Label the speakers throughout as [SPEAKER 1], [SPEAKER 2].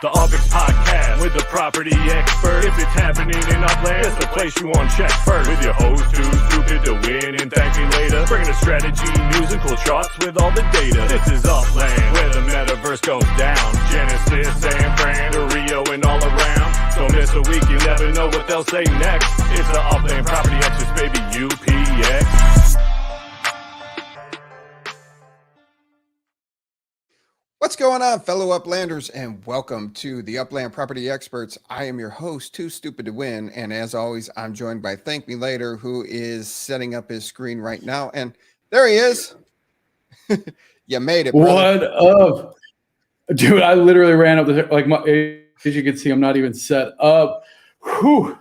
[SPEAKER 1] The UPX Podcast with the property expert. If it's happening in Upland, it's the place you want to check first. With your host, too stupid to win and thank me later. Bringing the strategy, news, and cool charts with all the data. This is Upland, where the metaverse goes down. Genesis, San Fran, to Rio, and all around. Don't miss a week, you never know what they'll say next. It's the Upland Property Experts, baby, UPX.
[SPEAKER 2] What's going on, fellow Uplanders, and welcome to the Upland Property Experts. I am your host, Too Stupid to Win, and as always, I'm joined by ThankMeLater, who is setting up his screen right now, and there he is. You made it, brother.
[SPEAKER 3] What up? Dude, I literally ran up the, like, as you can see, I'm not even set up. Whew.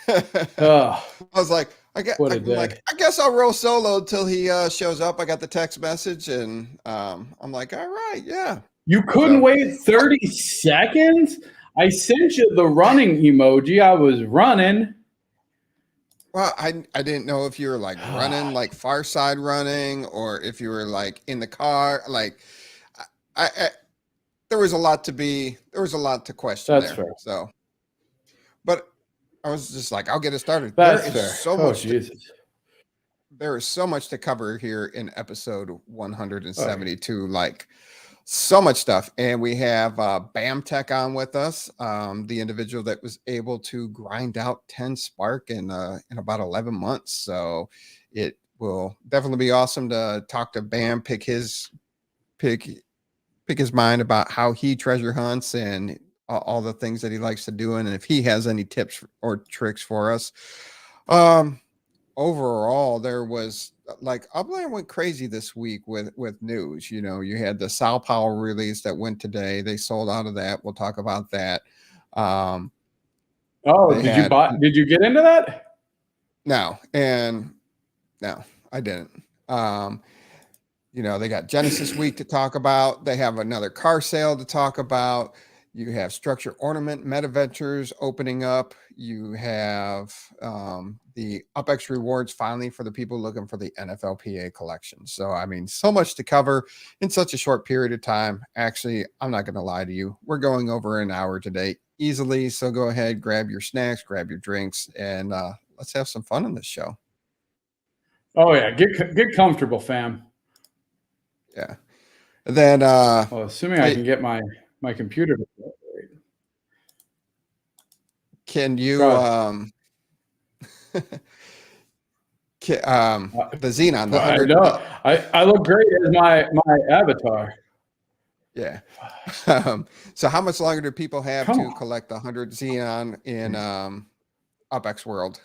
[SPEAKER 2] I was like, I guess I'll roll solo until he shows up. I got the text message, and I'm like, all right, yeah.
[SPEAKER 3] You couldn't wait 30 seconds? I sent you the running emoji. I was running.
[SPEAKER 2] Well, I didn't know if you were like running, like far side running, or if you were like in the car. Like, I there was a lot to question. That's there. Fair. So, but I was just like, I'll get it started.
[SPEAKER 3] That's fair.
[SPEAKER 2] There is so much to cover here in episode 172, like so much stuff. And we have BamTech on with us, the individual that was able to grind out 10 Spark in about 11 months. So it will definitely be awesome to talk to Bam, pick his mind about how he treasure hunts and all the things that he likes to do, and if he has any tips or tricks for us. Overall, there was like Upland went crazy this week with news. You know, you had the Sao Paulo release that went today. They sold out of that. We'll talk about that.
[SPEAKER 3] Did you get into that?
[SPEAKER 2] No, I didn't. You know, they got Genesis week to talk about. They have another car sale to talk about. You have Structure Ornament Metaventures opening up. You have the UPX Rewards finally for the people looking for the NFLPA collection. So, I mean, so much to cover in such a short period of time. Actually, I'm not going to lie to you. We're going over an hour today easily. So go ahead, grab your snacks, grab your drinks, and let's have some fun on this show.
[SPEAKER 3] Oh, yeah. Get comfortable, fam.
[SPEAKER 2] Yeah. And then
[SPEAKER 3] assuming I can get my computer to work.
[SPEAKER 2] Can you the Xenon?
[SPEAKER 3] I know. I look great as my avatar.
[SPEAKER 2] Yeah. So how much longer do people have to collect 100 Xenon in UPX World?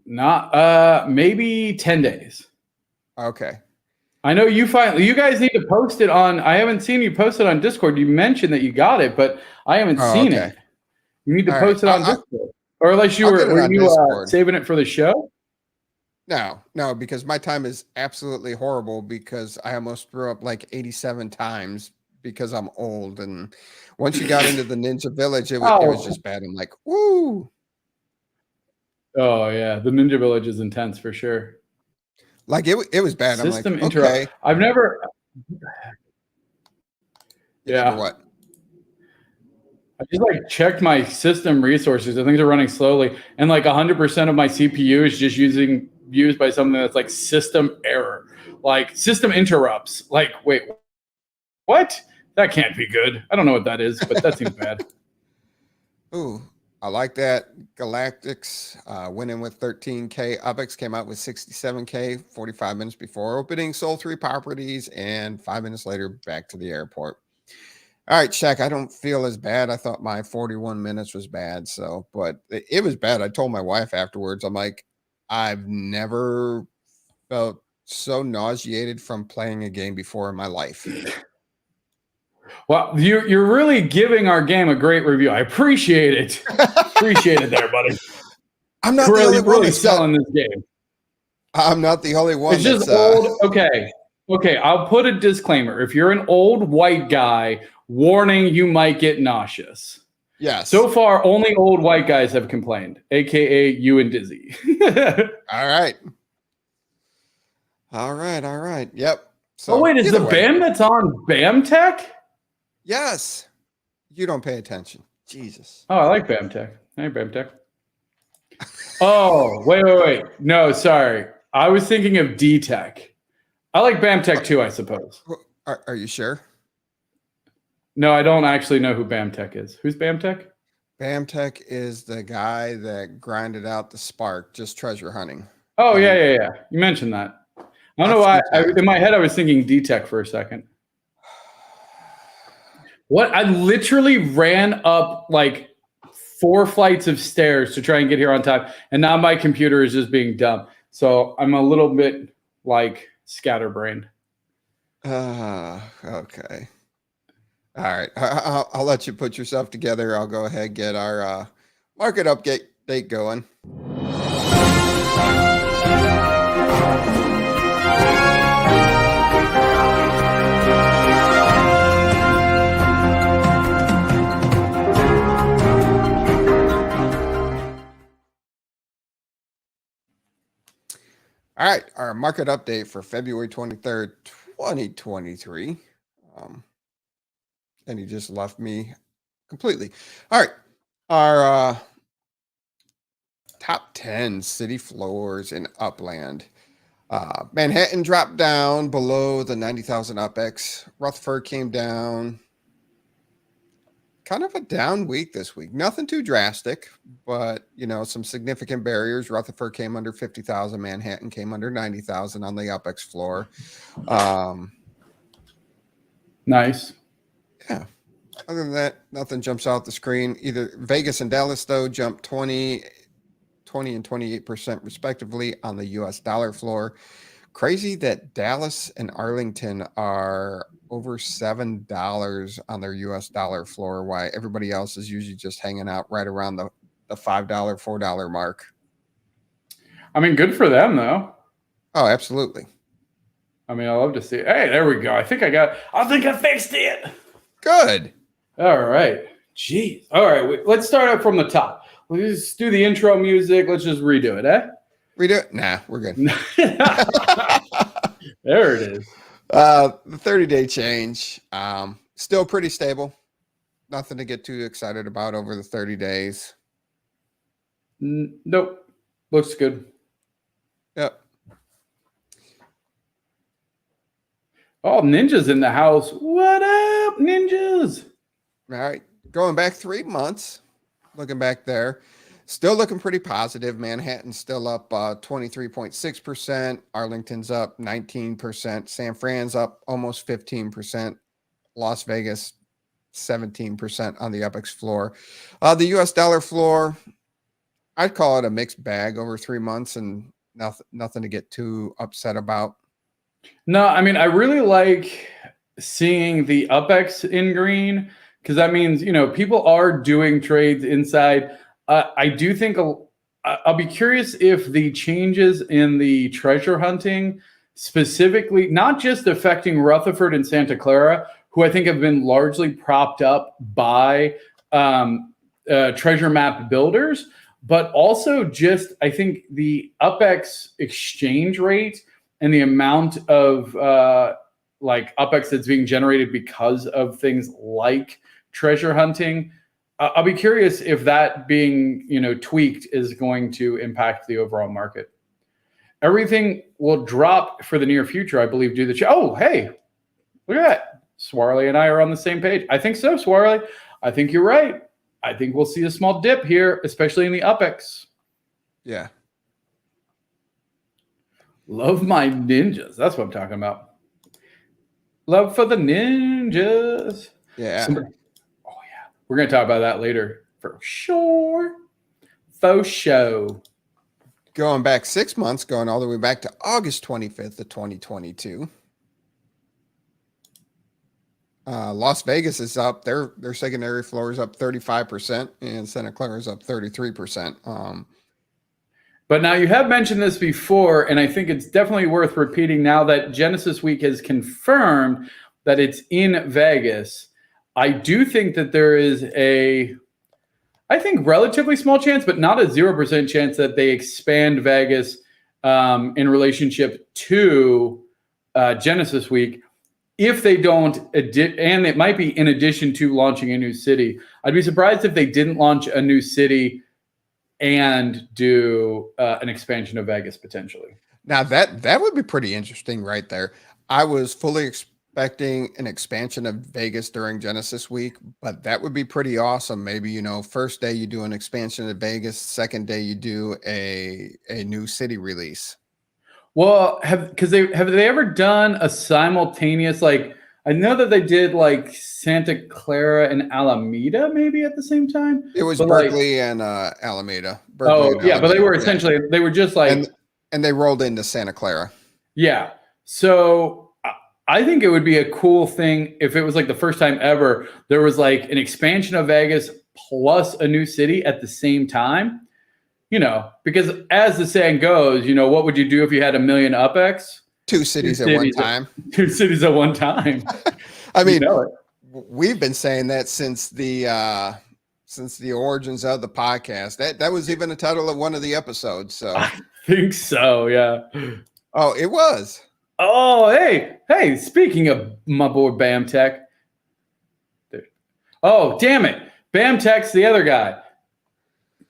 [SPEAKER 3] Not maybe 10 days.
[SPEAKER 2] Okay.
[SPEAKER 3] I know you guys need to post it on. I haven't seen you post it on Discord. You mentioned that you got it, but I haven't seen it. You need to post it on Discord, or unless were you saving it for the show?
[SPEAKER 2] No, because my time is absolutely horrible because I almost threw up like 87 times because I'm old. And once you got into the Ninja Village, it was just bad. I'm like, woo.
[SPEAKER 3] Oh yeah, the Ninja Village is intense for sure.
[SPEAKER 2] Like it was bad.
[SPEAKER 3] System
[SPEAKER 2] I'm like,
[SPEAKER 3] interrupt.
[SPEAKER 2] Okay.
[SPEAKER 3] I've never. Yeah.
[SPEAKER 2] What?
[SPEAKER 3] I just like checked my system resources and things are running slowly, and like 100% of my CPU is just used by something that's like system error, like system interrupts. Like, wait, what? That can't be good. I don't know what that is, but that seems bad.
[SPEAKER 2] Ooh. I like that. Galactics went in with 13K. UPX came out with 67K 45 minutes before opening, sold 3 properties, and 5 minutes later back to the airport. All right, Shaq, I don't feel as bad. I thought my 41 minutes was bad. But it was bad. I told my wife afterwards, I'm like, I've never felt so nauseated from playing a game before in my life.
[SPEAKER 3] Well, you're really giving our game a great review. I appreciate it. Appreciate it there, buddy.
[SPEAKER 2] I'm not the only one
[SPEAKER 3] really selling this game.
[SPEAKER 2] I'm not the only one.
[SPEAKER 3] It's just old. Okay. I'll put a disclaimer. If you're an old white guy, warning, you might get nauseous.
[SPEAKER 2] Yes.
[SPEAKER 3] So far, only old white guys have complained, aka you and Dizzy.
[SPEAKER 2] All right. Yep.
[SPEAKER 3] So wait, is the BAM that's on BamTech?
[SPEAKER 2] Yes. You don't pay attention. Jesus.
[SPEAKER 3] Oh, I like BamTech. Hey, BamTech. Oh, wait. No, sorry. I was thinking of D-Tech. I like BamTech too, I suppose.
[SPEAKER 2] Are you sure?
[SPEAKER 3] No, I don't actually know who BamTech is. Who's BamTech?
[SPEAKER 2] BamTech is the guy that grinded out the Spark, just treasure hunting.
[SPEAKER 3] Oh, yeah. You mentioned that. I don't know why. In my head, I was thinking D-Tech for a second. What? I literally ran up like 4 flights of stairs to try and get here on time. And now my computer is just being dumb. So I'm a little bit like scatterbrained.
[SPEAKER 2] Okay. All right. I'll let you put yourself together. I'll go ahead and get our market update going. All right, our market update for February 23rd, 2023. And he just left me completely. All right, our top 10 city floors in Upland. Manhattan dropped down below the 90,000 UPX. Rutherford came down. Kind of a down week this week. Nothing too drastic, but some significant barriers. Rutherford came under 50,000. Manhattan came under 90,000 on the UPX floor.
[SPEAKER 3] Nice.
[SPEAKER 2] Yeah. Other than that, nothing jumps out the screen. Either Vegas and Dallas, though, jumped 20 and 28% respectively on the US dollar floor. Crazy that Dallas and Arlington are over $7 on their US dollar floor, while everybody else is usually just hanging out right around the $5, $4 mark.
[SPEAKER 3] I mean, good for them, though.
[SPEAKER 2] Oh, absolutely.
[SPEAKER 3] I mean, I love to see it. Hey, there we go. I think I fixed it.
[SPEAKER 2] Good.
[SPEAKER 3] All right. Jeez. All right. Let's start out from the top. Let's do the intro music. Let's just redo it, eh?
[SPEAKER 2] Redo it? Nah, we're good.
[SPEAKER 3] There it is.
[SPEAKER 2] The 30-day change, still pretty stable. Nothing to get too excited about over the 30 days.
[SPEAKER 3] Nope. Looks good.
[SPEAKER 2] Yep.
[SPEAKER 3] Oh, Ninja's in the house. What up, Ninjas?
[SPEAKER 2] All right. Going back 3 months, looking back there, still looking pretty positive. Manhattan's still up 23.6%. Arlington's up 19%. San Fran's up almost 15%. Las Vegas, 17% on the UPX floor. The US dollar floor, I'd call it a mixed bag over 3 months and nothing to get too upset about.
[SPEAKER 3] No, I mean, I really like seeing the UPX in green because that means, people are doing trades inside. I do think I'll be curious if the changes in the treasure hunting specifically, not just affecting Rutherford and Santa Clara, who I think have been largely propped up by treasure map builders, but also just, I think the UPX exchange rate and the amount of UPX that's being generated because of things like treasure hunting. I'll be curious if that being, tweaked is going to impact the overall market. Everything will drop for the near future, I believe, due to the oh, hey, look at that. Swarley and I are on the same page. I think so, Swarley. I think you're right. I think we'll see a small dip here, especially in the UPX.
[SPEAKER 2] Yeah.
[SPEAKER 3] Love my ninjas. That's what I'm talking about. Love for the ninjas.
[SPEAKER 2] Yeah.
[SPEAKER 3] We're going to talk about that later for sure. Faux show.
[SPEAKER 2] Going back 6 months, going all the way back to August 25th of 2022. Las Vegas is up. Their secondary floor is up 35%, and Santa Clara is up 33%.
[SPEAKER 3] But now you have mentioned this before, and I think it's definitely worth repeating now that Genesis Week has confirmed that it's in Vegas. I do think that there is relatively small chance, but not a 0% chance that they expand Vegas in relationship to Genesis Week. if they don't, and it might be in addition to launching a new city, I'd be surprised if they didn't launch a new city and do an expansion of Vegas potentially.
[SPEAKER 2] Now that would be pretty interesting right there. I was fully expecting an expansion of Vegas during Genesis week, but that would be pretty awesome. Maybe, first day you do an expansion of Vegas, second day you do a new city release.
[SPEAKER 3] Well, have they ever done a simultaneous, like, I know that they did like Santa Clara and Alameda maybe at the same time.
[SPEAKER 2] It was Berkeley and Alameda. Berkeley
[SPEAKER 3] and
[SPEAKER 2] Alameda,
[SPEAKER 3] but they were essentially, they were just like,
[SPEAKER 2] and they rolled into Santa Clara.
[SPEAKER 3] Yeah. So I think it would be a cool thing if it was like the first time ever there was like an expansion of Vegas plus a new city at the same time. Because as the saying goes, what would you do if you had 1 million UPX?
[SPEAKER 2] Two cities at one time.
[SPEAKER 3] Two cities at one time.
[SPEAKER 2] I mean, we've been saying that since the origins of the podcast. That was even the title of one of the episodes. So
[SPEAKER 3] I think so, yeah.
[SPEAKER 2] Oh, it was.
[SPEAKER 3] Oh, hey! Speaking of my boy BamTech. Oh, damn it! BamTech's the other guy.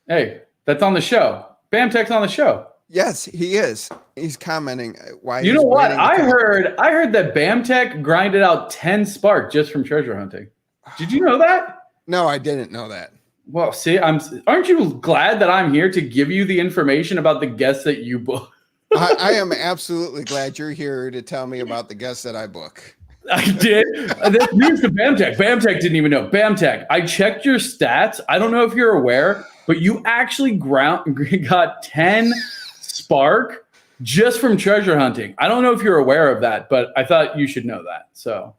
[SPEAKER 3] Hey. That's on the show. BamTech's on the show.
[SPEAKER 2] Yes, he is. He's commenting why.
[SPEAKER 3] You know what? I heard that BamTech grinded out 10 spark just from treasure hunting. Did you know that?
[SPEAKER 2] No, I didn't know that.
[SPEAKER 3] Well, see, aren't you glad that I'm here to give you the information about the guests that you book?
[SPEAKER 2] I am absolutely glad you're here to tell me about the guests that I book.
[SPEAKER 3] I did. That's news to BamTech. BamTech didn't even know. BamTech, I checked your stats. I don't know if you're aware, but you actually got 10 spark just from treasure hunting. I don't know if you're aware of that, but I thought you should know that. So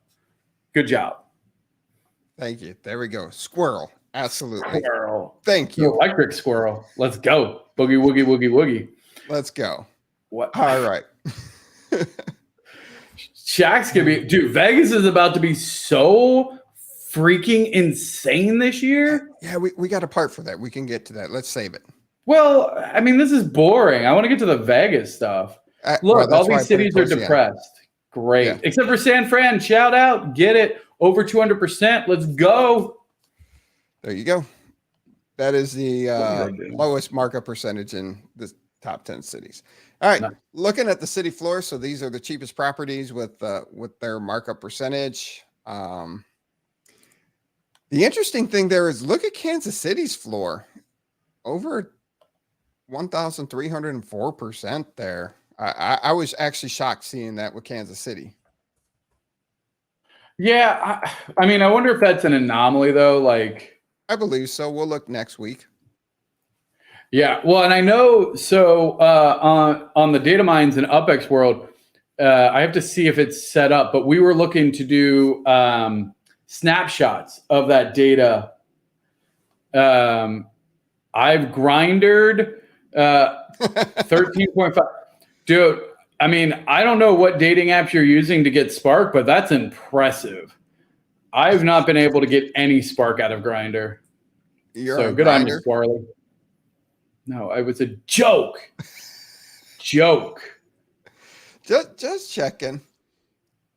[SPEAKER 3] good job.
[SPEAKER 2] Thank you. There we go. Squirrel. Absolutely.
[SPEAKER 3] Squirrel.
[SPEAKER 2] Thank you.
[SPEAKER 3] Electric squirrel. Let's go. Boogie, woogie, woogie, woogie.
[SPEAKER 2] Let's go.
[SPEAKER 3] What?
[SPEAKER 2] All right.
[SPEAKER 3] Shaq's gonna be, dude, Vegas is about to be so freaking insane this year.
[SPEAKER 2] Yeah, we got a part for that. We can get to that. Let's save it.
[SPEAKER 3] Well, I mean, this is boring. I want to get to the Vegas stuff. Look, all these cities are depressed. Great. Yeah. Except for San Fran. Shout out. Get it. Over 200%. Let's go.
[SPEAKER 2] There you go. That is the lowest markup percentage in the top 10 cities. All right, looking at the city floor. So these are the cheapest properties with their markup percentage. The interesting thing there is look at Kansas City's floor, over 1,304% there. I was actually shocked seeing that with Kansas City.
[SPEAKER 3] Yeah, I mean, I wonder if that's an anomaly though. Like,
[SPEAKER 2] I believe so. We'll look next week.
[SPEAKER 3] Yeah, well, and I know, so on the data mines in UPX world, I have to see if it's set up, but we were looking to do snapshots of that data. I've grindered 13.5. Dude, I mean, I don't know what dating apps you're using to get Spark, but that's impressive. I've not been able to get any Spark out of Grindr. So good on you, Swarley. No, it was a joke.
[SPEAKER 2] Just checking.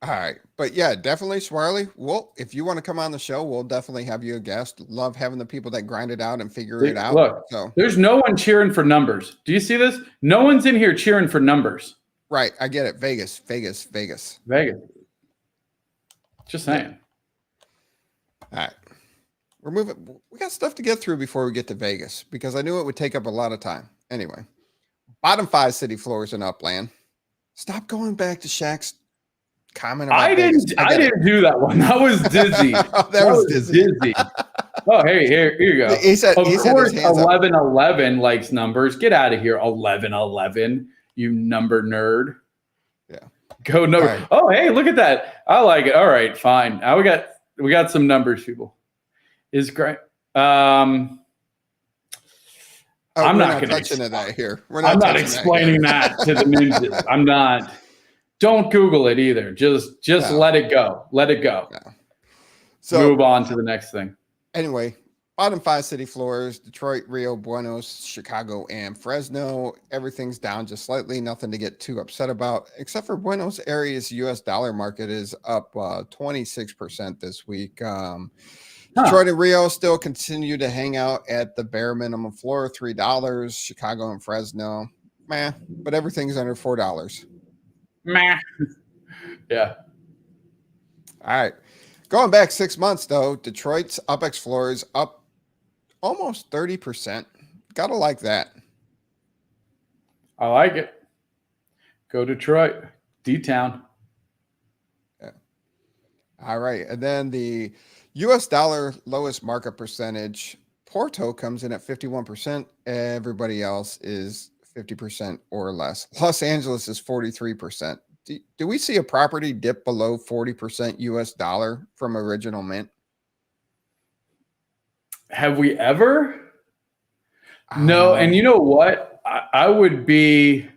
[SPEAKER 2] All right. But yeah, definitely Swarley. Well, if you want to come on the show, we'll definitely have you a guest. Love having the people that grind it out and figure it out.
[SPEAKER 3] Look, so there's no one cheering for numbers. Do you see this? No one's in here cheering for numbers.
[SPEAKER 2] Right. I get it. Vegas.
[SPEAKER 3] Just saying.
[SPEAKER 2] All right. We're moving. We got stuff to get through before we get to Vegas because I knew it would take up a lot of time. Anyway, bottom 5 city floors in Upland. Stop going back to Shaq's comment about
[SPEAKER 3] I didn't do that one. That was Dizzy.
[SPEAKER 2] that was Dizzy.
[SPEAKER 3] Oh, hey, here you go.
[SPEAKER 2] He said,
[SPEAKER 3] of course, 1111 likes numbers. Get out of here, 1111. You number nerd.
[SPEAKER 2] Yeah.
[SPEAKER 3] Go number. Right. Oh, hey, look at that. I like it. All right, fine. Now we got some numbers, people. Is great. I'm not going to touch into
[SPEAKER 2] that here.
[SPEAKER 3] I'm not explaining that to the ninjas. I'm not. Don't Google it either. Just let it go. Let it go.
[SPEAKER 2] No. So
[SPEAKER 3] move on to the next thing.
[SPEAKER 2] Anyway, Bottom 5 city floors: Detroit, Rio, Buenos, Chicago, and Fresno. Everything's down just slightly. Nothing to get too upset about, except for Buenos Aires US dollar market is up 26% this week. Detroit and Rio still continue to hang out at the bare minimum floor, $3. Chicago and Fresno, meh, but everything's under $4.
[SPEAKER 3] Meh. Yeah.
[SPEAKER 2] All right. Going back 6 months, though, Detroit's UPX floors up almost 30%. Gotta like that.
[SPEAKER 3] I like it. Go Detroit. D-Town.
[SPEAKER 2] Yeah. All right. And then the US dollar lowest markup percentage, Porto comes in at 51%. Everybody else is 50% or less. Los Angeles is 43%. Do we see a property dip below 40% US dollar from original mint?
[SPEAKER 3] Have we ever? No. And you know what? I would be.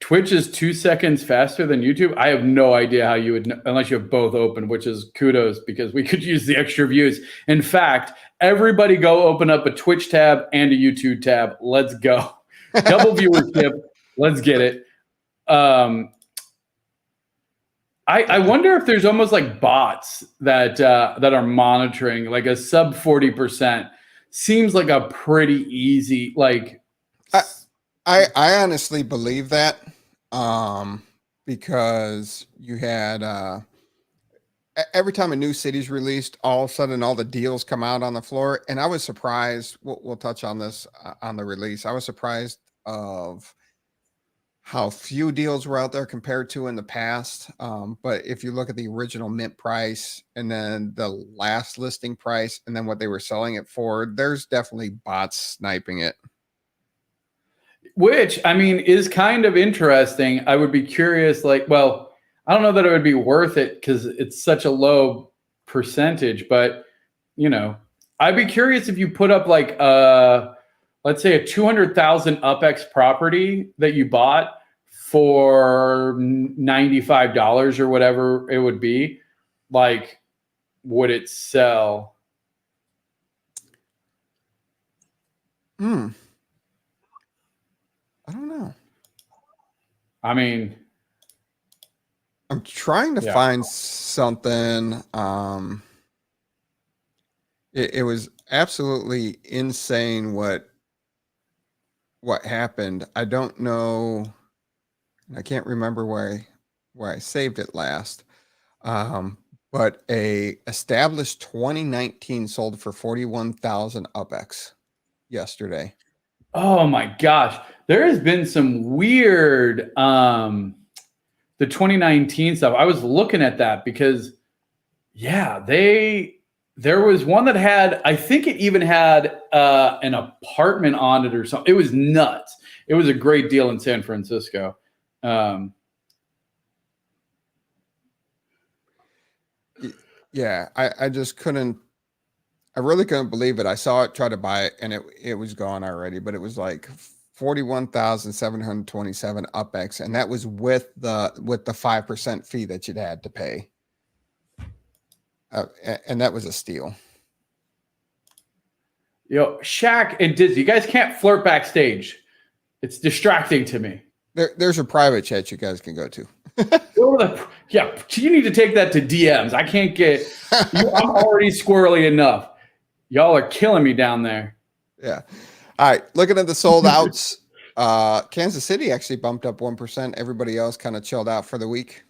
[SPEAKER 3] Twitch is 2 seconds faster than YouTube. I have no idea how you would know, unless you have both open, which is kudos because we could use the extra views. In fact, everybody go open up a Twitch tab and a YouTube tab. Let's go. Double viewership. Let's get it. I wonder if there's almost like bots that are monitoring, like a sub 40% seems like a pretty easy, like.
[SPEAKER 2] I honestly believe that because you had every time a new city's released, all of a sudden all the deals come out on the floor. And I was surprised, we'll touch on this on the release. I was surprised of how few deals were out there compared to in the past. But if you look at the original mint price and then the last listing price and then what they were selling it for, there's definitely bots sniping it.
[SPEAKER 3] Which, I mean, is kind of interesting. I would be curious, like, well, I don't know that it would be worth it because it's such a low percentage, but, you know, I'd be curious if you put up like, let's say a 200,000 UPX property that you bought for $95 or whatever it would be, like, would it sell?
[SPEAKER 2] I don't know.
[SPEAKER 3] I mean,
[SPEAKER 2] I'm trying to find something. It was absolutely insane what happened. I don't know. I can't remember where I saved it last. But a established 2019 sold for 41,000 UPX yesterday.
[SPEAKER 3] Oh my gosh. There has been some weird the 2019 stuff. I was looking at that because there was one that had, I think it even had an apartment on it or something. It was nuts. It was a great deal in San Francisco.
[SPEAKER 2] Yeah, I just couldn't. I really couldn't believe it. I saw it, tried to buy it, and it was gone already. But it was like 41,727 UPX, and that was with the 5% fee that you'd had to pay. And that was a steal.
[SPEAKER 3] Yo, Shaq and Disney, you guys can't flirt backstage. It's distracting to me.
[SPEAKER 2] There's a private chat you guys can go to.
[SPEAKER 3] Yeah, you need to take that to DMs. I can't get. I'm already squirrely enough. Y'all are killing me down there.
[SPEAKER 2] Yeah. All right. Looking at the sold outs, Kansas City actually bumped up 1%. Everybody else kind of chilled out for the week.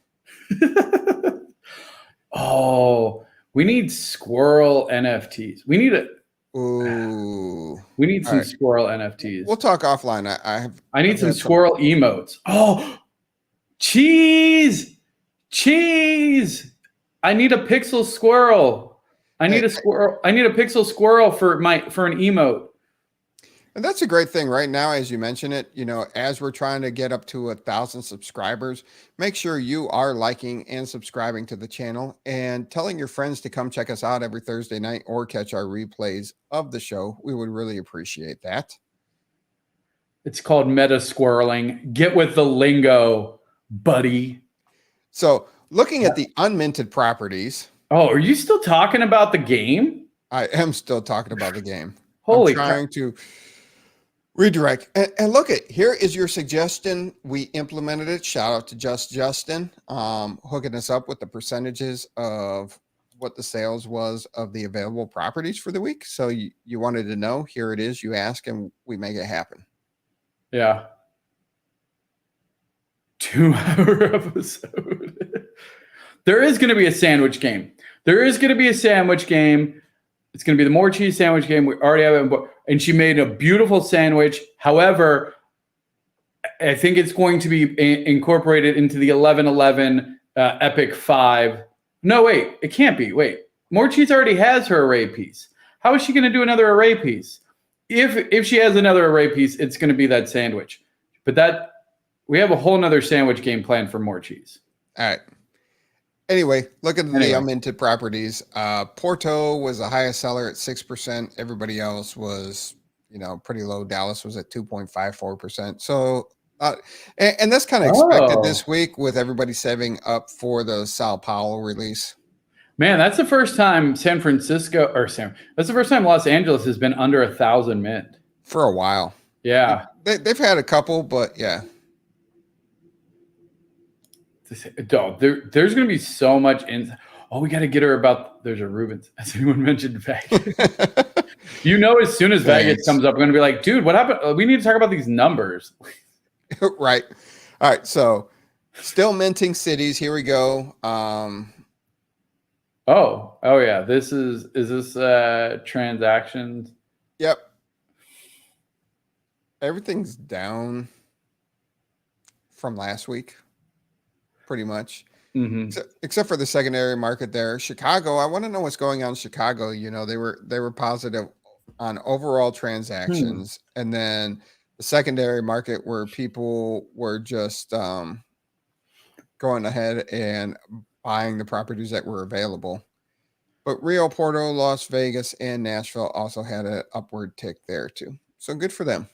[SPEAKER 3] Oh, we need squirrel NFTs. We need some squirrel NFTs.
[SPEAKER 2] We'll talk offline.
[SPEAKER 3] I need some squirrel emotes. Oh, cheese. I need a pixel squirrel. I need a squirrel. I need a pixel squirrel for an emote.
[SPEAKER 2] And that's a great thing right now, as you mentioned it, as we're trying to get up to 1,000 subscribers, make sure you are liking and subscribing to the channel and telling your friends to come check us out every Thursday night or catch our replays of the show. We would really appreciate that.
[SPEAKER 3] It's called meta squirreling. Get with the lingo, buddy.
[SPEAKER 2] So looking at the unminted properties.
[SPEAKER 3] Oh, are you still talking about the game?
[SPEAKER 2] I am still talking about the game.
[SPEAKER 3] Holy
[SPEAKER 2] I'm trying to redirect. And look here is your suggestion. We implemented it. Shout out to Justin, hooking us up with the percentages of what the sales was of the available properties for the week. So you wanted to know, here it is. You ask and we make it happen.
[SPEAKER 3] Yeah. 2-hour episode. There is going to be a sandwich game. It's going to be the more cheese sandwich game. We already have it. And she made a beautiful sandwich. However, I think it's going to be incorporated into the 11/11 Epic 5. No, wait. It can't be. Wait. More Cheese already has her array piece. How is she going to do another array piece? If she has another array piece, it's going to be that sandwich. But we have a whole nother sandwich game planned for More Cheese.
[SPEAKER 2] All right. Anyway, look at the unminted properties. Porto was the highest seller at 6%. Everybody else was, pretty low. Dallas was at 2.54%. So, and that's kind of expected this week with everybody saving up for the Sao Paulo release.
[SPEAKER 3] Man, that's the first time that's the first time Los Angeles has been under 1,000 mint
[SPEAKER 2] for a while.
[SPEAKER 3] Yeah,
[SPEAKER 2] they've had a couple, but yeah.
[SPEAKER 3] There's going to be so much we got to get her about. There's a Rubens. Has anyone mentioned Vegas? As soon as Vegas comes up, I'm going to be like, dude, what happened? We need to talk about these numbers.
[SPEAKER 2] Right. All right. So still minting cities. Here we go.
[SPEAKER 3] Oh yeah. Is this transactions?
[SPEAKER 2] Yep. Everything's down from last week. Pretty much, except for the secondary market there. Chicago, I want to know what's going on in Chicago. They were positive on overall transactions, and then the secondary market where people were just going ahead and buying the properties that were available. But Rio, Porto, Las Vegas, and Nashville also had an upward tick there too. So good for them.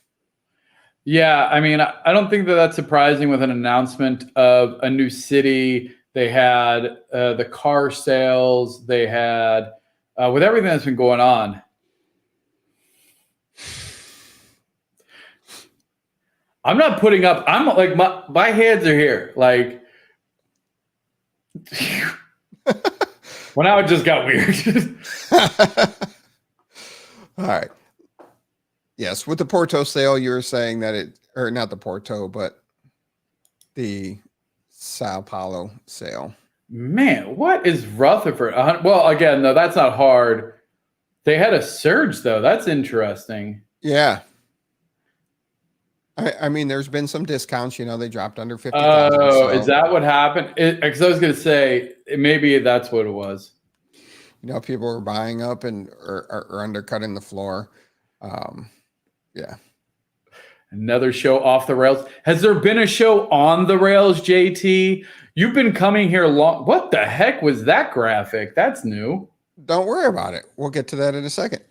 [SPEAKER 3] Yeah, I mean, I don't think that's surprising with an announcement of a new city. They had the car sales. They had with everything that's been going on. I'm not putting up. I'm like my hands are here. Like, well, now it just got weird.
[SPEAKER 2] All right. Yes, with the Porto sale, you were saying that or not the Porto, but the Sao Paulo sale.
[SPEAKER 3] Man, what is Rutherford? Well, again, though, that's not hard. They had a surge, though. That's interesting.
[SPEAKER 2] Yeah. I mean, there's been some discounts. They dropped under 50,000.
[SPEAKER 3] Oh, is that what happened? Because I was going to say, maybe that's what it was.
[SPEAKER 2] People were buying up and are undercutting the floor. Yeah.
[SPEAKER 3] Another show off the rails. Has there been a show on the rails, JT? You've been coming here long. What the heck was that graphic? That's new.
[SPEAKER 2] Don't worry about it. We'll get to that in a second.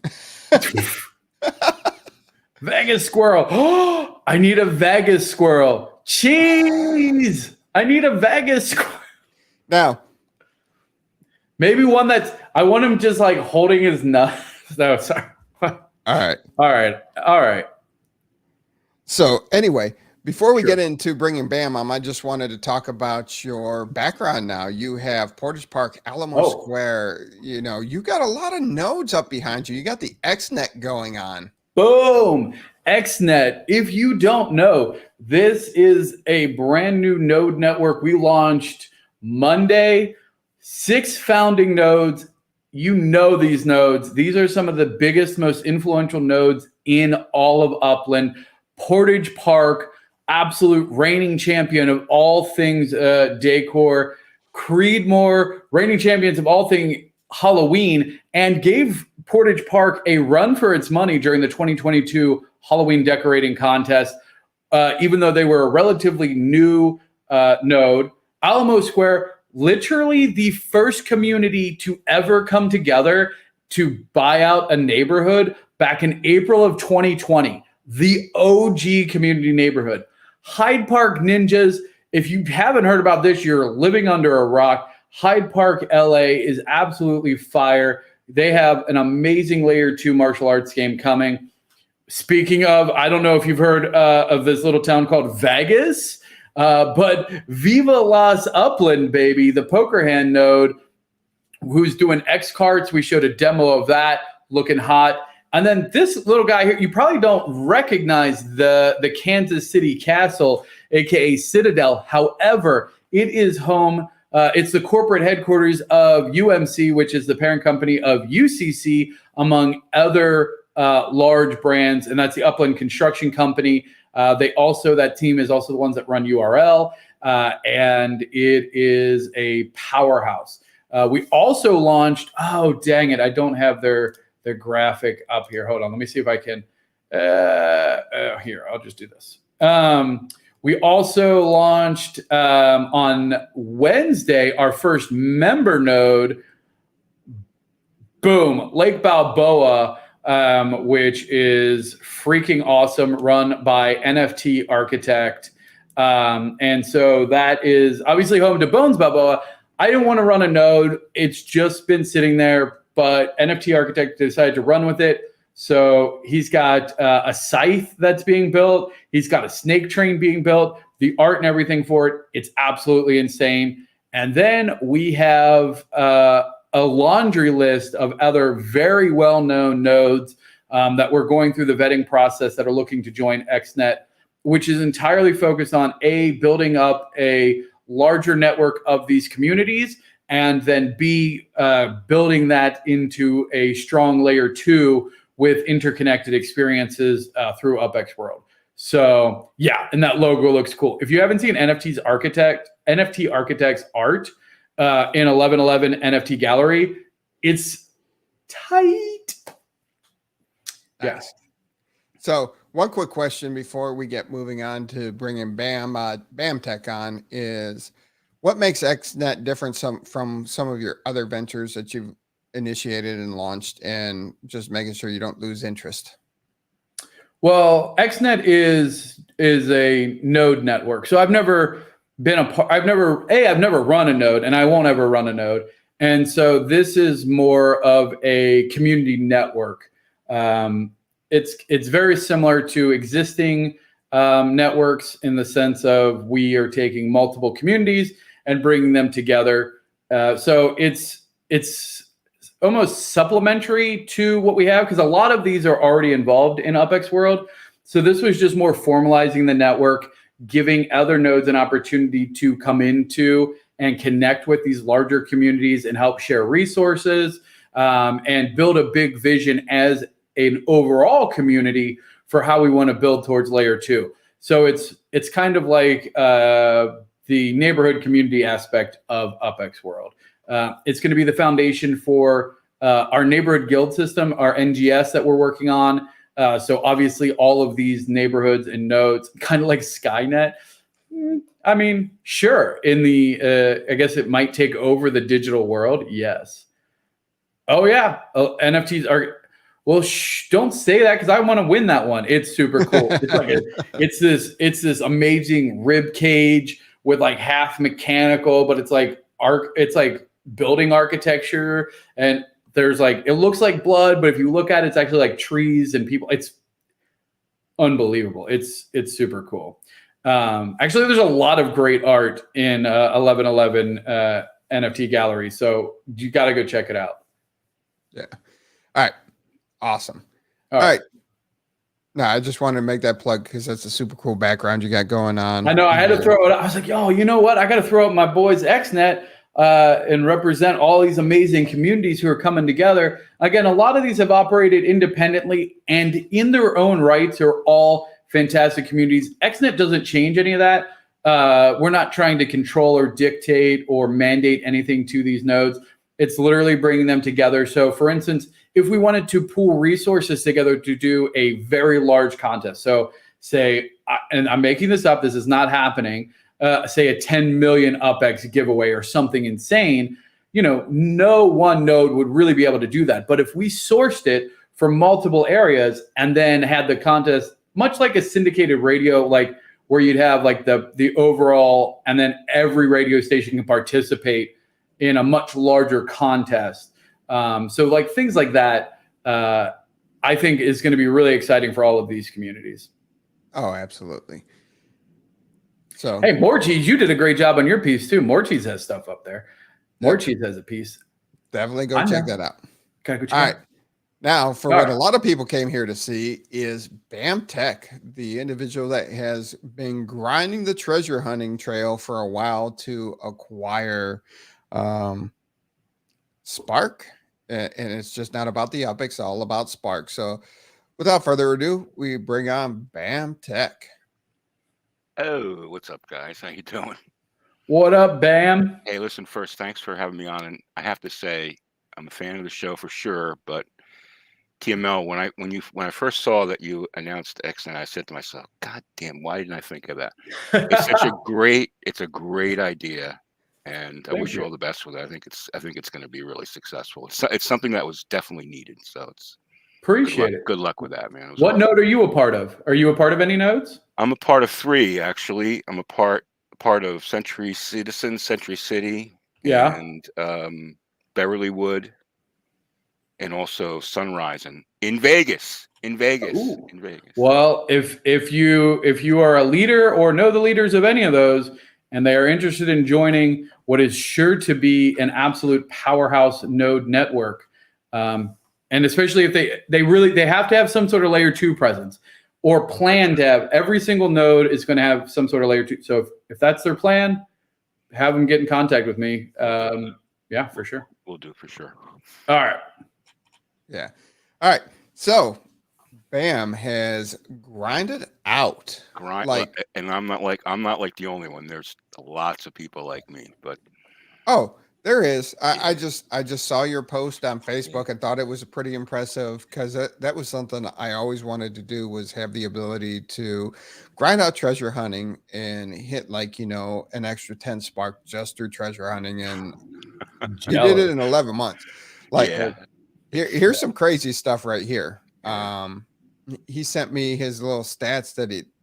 [SPEAKER 3] Vegas squirrel. Oh, I need a Vegas squirrel. Cheese. I need a Vegas squirrel.
[SPEAKER 2] Now.
[SPEAKER 3] Maybe one I want him just like holding his nuts. No, sorry.
[SPEAKER 2] All right. So anyway, before we get into bringing Bam on, I just wanted to talk about your background now. You have Portage Park, Alamo Square. You got a lot of nodes up behind you. You got the XNet going on.
[SPEAKER 3] Boom. XNet. If you don't know, this is a brand new node network we launched Monday. 6 founding nodes. These nodes. These are some of the biggest, most influential nodes in all of Upland. Portage Park, absolute reigning champion of all things decor. Creedmoor, reigning champions of all things Halloween, and gave Portage Park a run for its money during the 2022 Halloween decorating contest. Even though they were a relatively new node. Alamo Square, literally the first community to ever come together to buy out a neighborhood back in April of 2020. The OG community neighborhood. Hyde Park Ninjas. If you haven't heard about this, you're living under a rock. Hyde Park, LA is absolutely fire. They have an amazing layer 2 martial arts game coming. Speaking of, I don't know if you've heard of this little town called Vegas, but Viva Las Upland, baby, the poker hand node, who's doing Xperts. We showed a demo of that, looking hot. And then this little guy here, you probably don't recognize the Kansas City Castle, aka Citadel. However, it is home. It's the corporate headquarters of UMC, which is the parent company of UCC, among other large brands, and that's the Upland Construction Company. That team is also the ones that run URL, and it is a powerhouse. We also launched. Oh, dang it! I don't have their graphic up here. Hold on, let me see if I can. Here, I'll just do this. We also launched on Wednesday our first member node. Boom, Lake Balboa, which is freaking awesome, run by NFT Architect. And so that is obviously home to Bones Balboa. I didn't want to run a node. It's just been sitting there, but NFT Architect decided to run with it. So he's got a scythe that's being built. He's got a snake train being built. The art and everything for it, it's absolutely insane. And then we have a laundry list of other very well-known nodes that we're going through the vetting process that are looking to join XNet, which is entirely focused on building up a larger network of these communities, and then B, building that into a strong layer 2 with interconnected experiences through UPX World. So yeah, and that logo looks cool. If you haven't seen NFT Architect's art in 1111 NFT Gallery, it's tight.
[SPEAKER 2] Yes. So one quick question before we get moving on to bringing BamTech on is, what makes XNet different from some of your other ventures that you've initiated and launched, and just making sure you don't lose interest?
[SPEAKER 3] Well, XNet is a node network. So I've never been I've never run a node, and I won't ever run a node. And so this is more of a community network. It's very similar to existing networks in the sense of we are taking multiple communities and bringing them together. So it's almost supplementary to what we have, because a lot of these are already involved in UPX World. So this was just more formalizing the network, giving other nodes an opportunity to come into and connect with these larger communities and help share resources and build a big vision as an overall community for how we want to build towards layer 2. So it's kind of like the neighborhood community aspect of UPX World. It's going to be the foundation for our neighborhood guild system, our NGS that we're working on. So obviously all of these neighborhoods and nodes, kind of like Skynet. I mean, sure. In the, I guess it might take over the digital world. Yes. Oh yeah. NFTs are, well, don't say that, because I want to win that one. It's super cool. It's like it's this amazing rib cage with like half mechanical, but it's like building architecture, and there's like, it looks like blood, but if you look at it, it's actually like trees and people. It's unbelievable. It's super cool. Actually, there's a lot of great art in 1111 NFT Gallery, so you got to go check it out.
[SPEAKER 2] Yeah. All right. Awesome. All right. No, I just wanted to make that plug because that's a super cool background you got going on.
[SPEAKER 3] I know. I had to throw it. I was like, yo, you know what? I got to throw up my boys XNet and represent all these amazing communities who are coming together. Again, a lot of these have operated independently and in their own rights are all fantastic communities. XNet doesn't change any of that. We're not trying to control or dictate or mandate anything to these nodes. It's literally bringing them together. So for instance, if we wanted to pool resources together to do a very large contest, so say, and I'm making this up, this is not happening, say a 10 million UPX giveaway or something insane, no one node would really be able to do that. But if we sourced it from multiple areas and then had the contest, much like a syndicated radio, like where you'd have like the overall, and then every radio station can participate in a much larger contest. So like things like that, I think is going to be really exciting for all of these communities.
[SPEAKER 2] Oh, absolutely. So,
[SPEAKER 3] hey, More Cheese, you did a great job on your piece too. More Cheese has stuff up there. More Cheese has a piece.
[SPEAKER 2] Definitely go check that out.
[SPEAKER 3] Gotta go check
[SPEAKER 2] All
[SPEAKER 3] it
[SPEAKER 2] right.
[SPEAKER 3] out.
[SPEAKER 2] Now, for what a lot of people came here to see is BamTech, the individual that has been grinding the treasure hunting trail for a while to acquire Spark. And it's just not about the UPX, it's all about Spark. So without further ado, we bring on BamTech.
[SPEAKER 4] Oh, what's up, guys? How you doing?
[SPEAKER 3] What up, Bam?
[SPEAKER 4] Hey, listen, first, thanks for having me on. And I have to say, I'm a fan of the show for sure. But TML, when I first saw that you announced Xnet, I said to myself, God damn, why didn't I think of that? It's a great idea, and I wish you all the best with it. I think it's going to be really successful. It's something that was definitely needed. So it's
[SPEAKER 3] appreciate it.
[SPEAKER 4] Good luck with that, man.
[SPEAKER 3] What node are you a part of? Are you a part of any nodes?
[SPEAKER 4] I'm a part of 3, actually. I'm a part of Century Citizen, Century City, and Beverlywood, and also Sunrise in Vegas.
[SPEAKER 3] Ooh. Well, if you are a leader or know the leaders of any of those, and they are interested in joining what is sure to be an absolute powerhouse node network, and especially if they have to have some sort of layer 2 presence, or plan to have, every single node is going to have some sort of layer 2. So if that's their plan, have them get in contact with me. Yeah, for sure.
[SPEAKER 4] We'll do for sure.
[SPEAKER 3] All right.
[SPEAKER 2] Yeah. All right. So Bam has grinded out.
[SPEAKER 4] And I'm not like the only one. There's lots of people like me, but
[SPEAKER 2] there is. I just saw your post on Facebook and thought it was pretty impressive, because that was something I always wanted to do, was have the ability to grind out treasure hunting and hit an extra 10 spark just through treasure hunting. And you did it in 11 months. Here's some crazy stuff right here. He sent me his little stats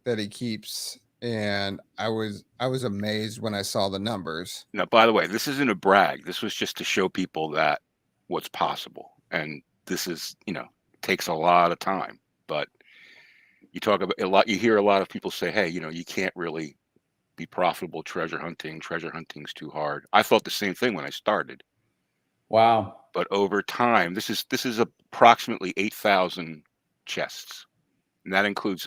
[SPEAKER 2] that he keeps, and I was amazed when I saw the numbers.
[SPEAKER 4] Now, by the way, this isn't a brag. This was just to show people that what's possible. And this is, takes a lot of time. But you talk about a lot. You hear a lot of people say, "Hey, you can't really be profitable treasure hunting. Treasure hunting's too hard." I thought the same thing when I started.
[SPEAKER 3] Wow. But
[SPEAKER 4] over time, this is approximately 8,000 chests, and that includes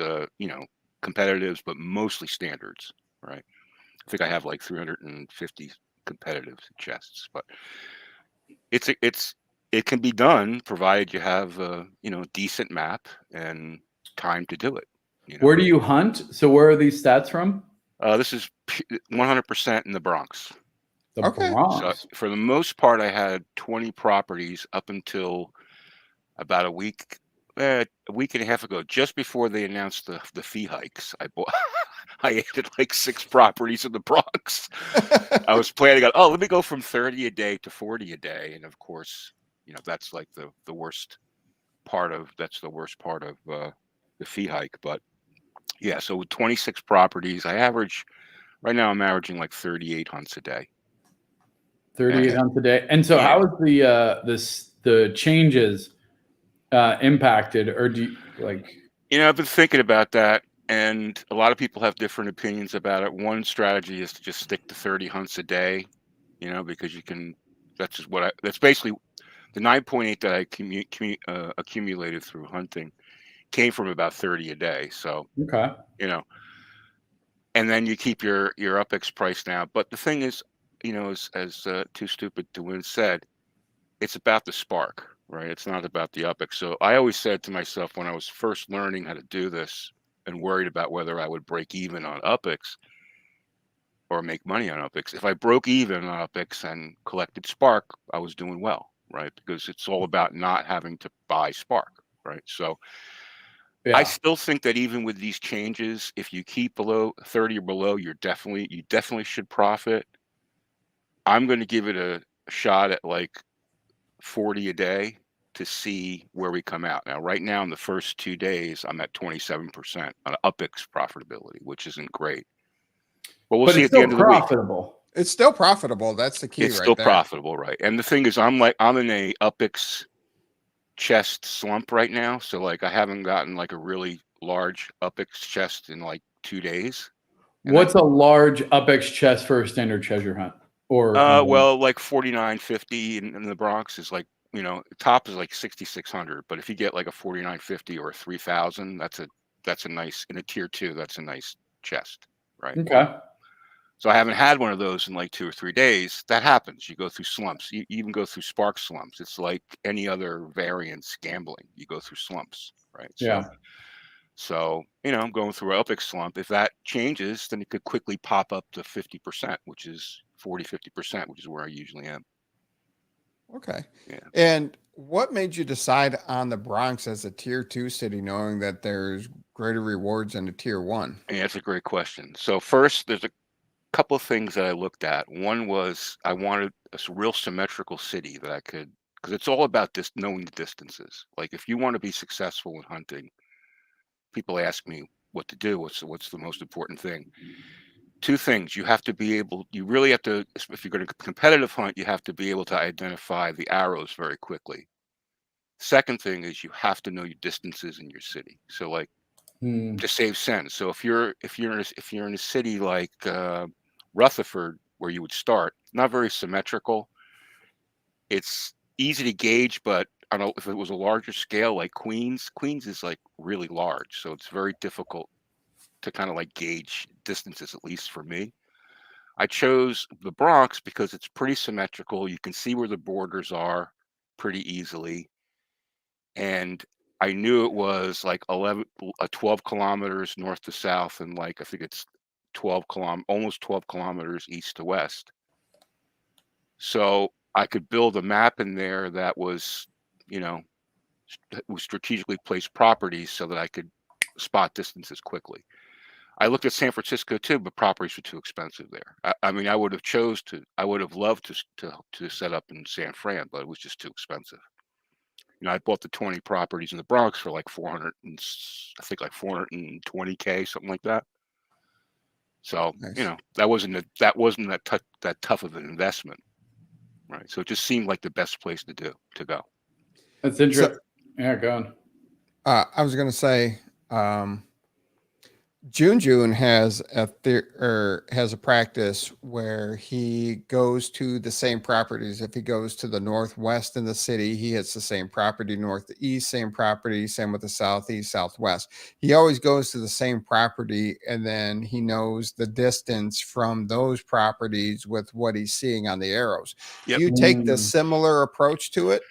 [SPEAKER 4] competitives, but mostly standards, right? I think I have like 350 competitive chests, but it can be done provided you have a decent map and time to do it.
[SPEAKER 3] Where do you hunt? So where are these stats from?
[SPEAKER 4] This is 100% in the Bronx.
[SPEAKER 3] Bronx.
[SPEAKER 4] So for the most part, I had 20 properties up until about a week and a half ago, just before they announced the fee hikes. I added like 6 properties in the Bronx. I was planning on, let me go from 30 a day to 40 a day, and of course, that's like the worst part of the fee hike. But yeah, so with 26 properties, right now I'm averaging like 38 hunts a day.
[SPEAKER 3] 38 hunts a day. And so how is the changes impacted, or do you
[SPEAKER 4] I've been thinking about that, and a lot of people have different opinions about it. One strategy is to just stick to 30 hunts a day, because that's basically the 9.8 that I accumulated through hunting came from about 30 a day. So, and then you keep your UPX price down. But the thing is, as Too Stupid to Win said, it's about the spark, right? It's not about the UPX. So I always said to myself when I was first learning how to do this and worried about whether I would break even on UPX or make money on UPX, if I broke even on UPX and collected spark, I was doing well, right? Because it's all about not having to buy spark, right? So I still think that even with these changes, if you keep below 30 or below, you definitely should profit. I'm going to give it a shot at like 40 a day to see where we come out. Now, right now in the first 2 days, I'm at 27% on UPX profitability, which isn't great. But we'll see at the end of the week.
[SPEAKER 2] It's still profitable. That's the key
[SPEAKER 4] It's
[SPEAKER 2] right
[SPEAKER 4] still
[SPEAKER 2] there.
[SPEAKER 4] profitable, right? And the thing is, I'm in a UPX chest slump right now. So like I haven't gotten like a really large UPX chest in like 2 days. And
[SPEAKER 3] What's a large UPX chest for a standard treasure hunt? Or
[SPEAKER 4] well, like 49.50 in the Bronx is like, you know, top is like 6,600. But if you get like a 49.50 or a 3,000, that's a nice, in a tier 2, that's a nice chest, right?
[SPEAKER 3] okay.
[SPEAKER 4] So I haven't had one of those in like 2 or 3 days. That happens. You go through slumps. You even go through spark slumps. It's like any other variance gambling. You go through slumps, right?
[SPEAKER 3] Yeah.
[SPEAKER 4] So you know, I'm going through an UPX slump. If that changes, then it could quickly pop up to 50%, which is 40-50%, which is where I usually am.
[SPEAKER 2] Okay.
[SPEAKER 4] Yeah.
[SPEAKER 2] And what made you decide on the Bronx as a tier 2 city, knowing that there's greater rewards in a tier 1?
[SPEAKER 4] Yeah, that's a great question. So first, there's a couple of things that I looked at. One was I wanted a real symmetrical city that I could, because it's all about this knowing the distances. Like if you want to be successful in hunting, people ask me what to do. What's the most important thing? 2 things. You have to be able, you really have to, if you're going to competitive hunt, you have to be able to identify the arrows very quickly. Second thing is you have to know your distances in your city. So like to save sense. So if you're in a city like Rutherford, where you would start, not very symmetrical. It's easy to gauge, but I don't know if it was a larger scale like Queens. Queens is like really large, so it's very difficult to kind of like gauge distances, at least for me. I chose the Bronx because it's pretty symmetrical. You can see where the borders are pretty easily. And I knew it was like 12 kilometers north to south, and like I think it's almost 12 kilometers east to west. So I could build a map in there that was, you know, was strategically placed properties so that I could spot distances quickly. I looked at San Francisco too, but properties were too expensive there. I mean, I would have loved to set up in San Fran, but it was just too expensive. You know, I bought the 20 properties in the Bronx for like 420K, something like that. So,
[SPEAKER 2] Nice.
[SPEAKER 4] you know, that wasn't that tough of an investment, right? So it just seemed like the best place to go.
[SPEAKER 3] That's interesting. Yeah, go on.
[SPEAKER 2] I was going to say, June has has a practice where he goes to the same properties. If he goes to the northwest in the city, he hits the same property, northeast, same property, same with the southeast, southwest. He always goes to the same property, and then he knows the distance from those properties with what he's seeing on the arrows.
[SPEAKER 4] Yep.
[SPEAKER 2] Do you take the similar approach to it?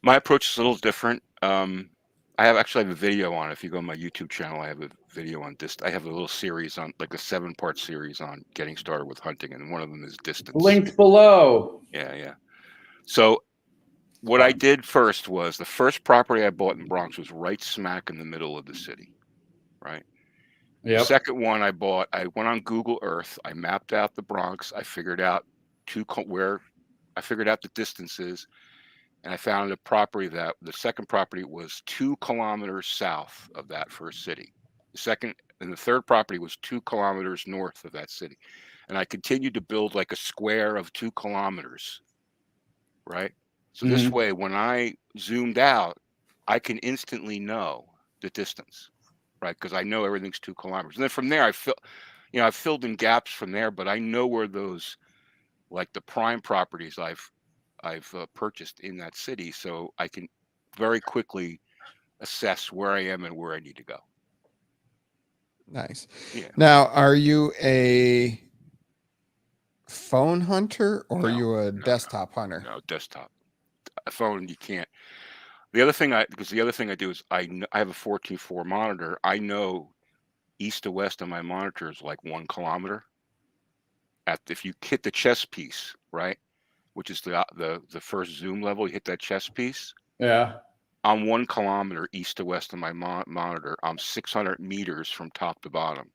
[SPEAKER 4] My approach is a little different. I have a video on it. If you go on my YouTube channel, I have a video on this. I have a little series on like a 7-part series on getting started with hunting, and one of them is distance.
[SPEAKER 3] Linked below.
[SPEAKER 4] Yeah. So what I did first was the first property I bought in Bronx was right smack in the middle of the city, right?
[SPEAKER 3] Yep.
[SPEAKER 4] The second one I bought, I went on Google Earth. I mapped out the Bronx. I figured out the distances. And I found a property that the second property was 2 kilometers south of that first city. The third property was 2 kilometers north of that city. And I continued to build like a square of 2 kilometers, right? So this way, when I zoomed out, I can instantly know the distance, right? Because I know everything's 2 kilometers. And then from there, I've filled in gaps from there, but I know where those, like the prime properties I've purchased in that city, so I can very quickly assess where I am and where I need to go.
[SPEAKER 2] Nice.
[SPEAKER 4] Yeah.
[SPEAKER 2] Now, are you a phone hunter or are
[SPEAKER 4] No,
[SPEAKER 2] you a desktop hunter?
[SPEAKER 4] No, desktop. A phone, you can't. The other thing I do is I have a 14:4 monitor. I know east to west on my monitor is like 1 kilometer. If you hit the chest piece, right, which is the first zoom level, you hit that chest piece.
[SPEAKER 3] Yeah.
[SPEAKER 4] I'm 1 kilometer east to west on my monitor. I'm 600 meters from top to bottom.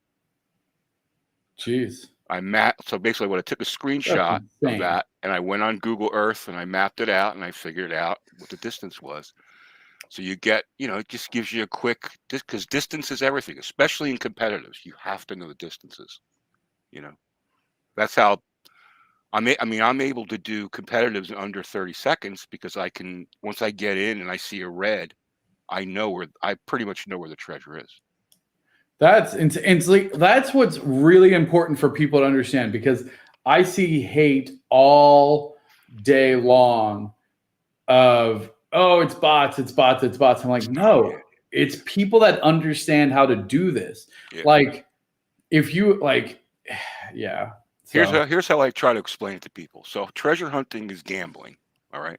[SPEAKER 3] Jeez.
[SPEAKER 4] So basically what I took a screenshot of that, and I went on Google Earth and I mapped it out and I figured out what the distance was. So you get, it just gives you a quick, because distance is everything, especially in competitives. You have to know the distances. That's how I'm able to do competitives in under 30 seconds because I can, once I get in and I see a red, I pretty much know where the treasure is.
[SPEAKER 3] That's what's really important for people to understand, because I see hate all day long of, oh, it's bots. I'm like, no, it's people that understand how to do this.
[SPEAKER 4] Yeah.
[SPEAKER 3] Like, if you like, yeah. So.
[SPEAKER 4] Here's how I try to explain it to people. So treasure hunting is gambling, all right?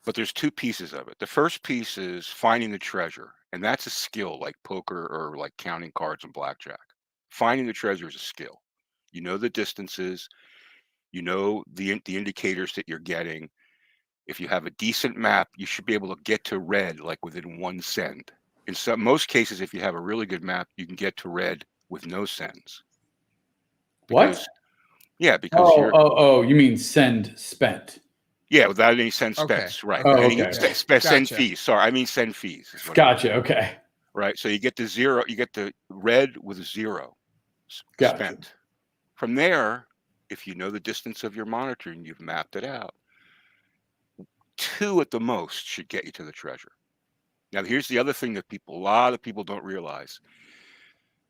[SPEAKER 4] But there's two pieces of it. The first piece is finding the treasure, and that's a skill like poker or like counting cards and blackjack. Finding the treasure is a skill. You know the distances, you know the indicators that you're getting. If you have a decent map, you should be able to get to red like within one send. In most cases, if you have a really good map, you can get to red with no sends.
[SPEAKER 3] What?
[SPEAKER 4] Yeah, because
[SPEAKER 3] you mean send spent?
[SPEAKER 4] Yeah, without any send spends, right?
[SPEAKER 3] Oh, okay.
[SPEAKER 4] Send fees. Sorry, I mean send fees.
[SPEAKER 3] Gotcha. Okay.
[SPEAKER 4] Right. So you get the zero. You get the red with a zero spent. From there, if you know the distance of your monitor and you've mapped it out, 2 at the most should get you to the treasure. Now, here's the other thing that a lot of people don't realize.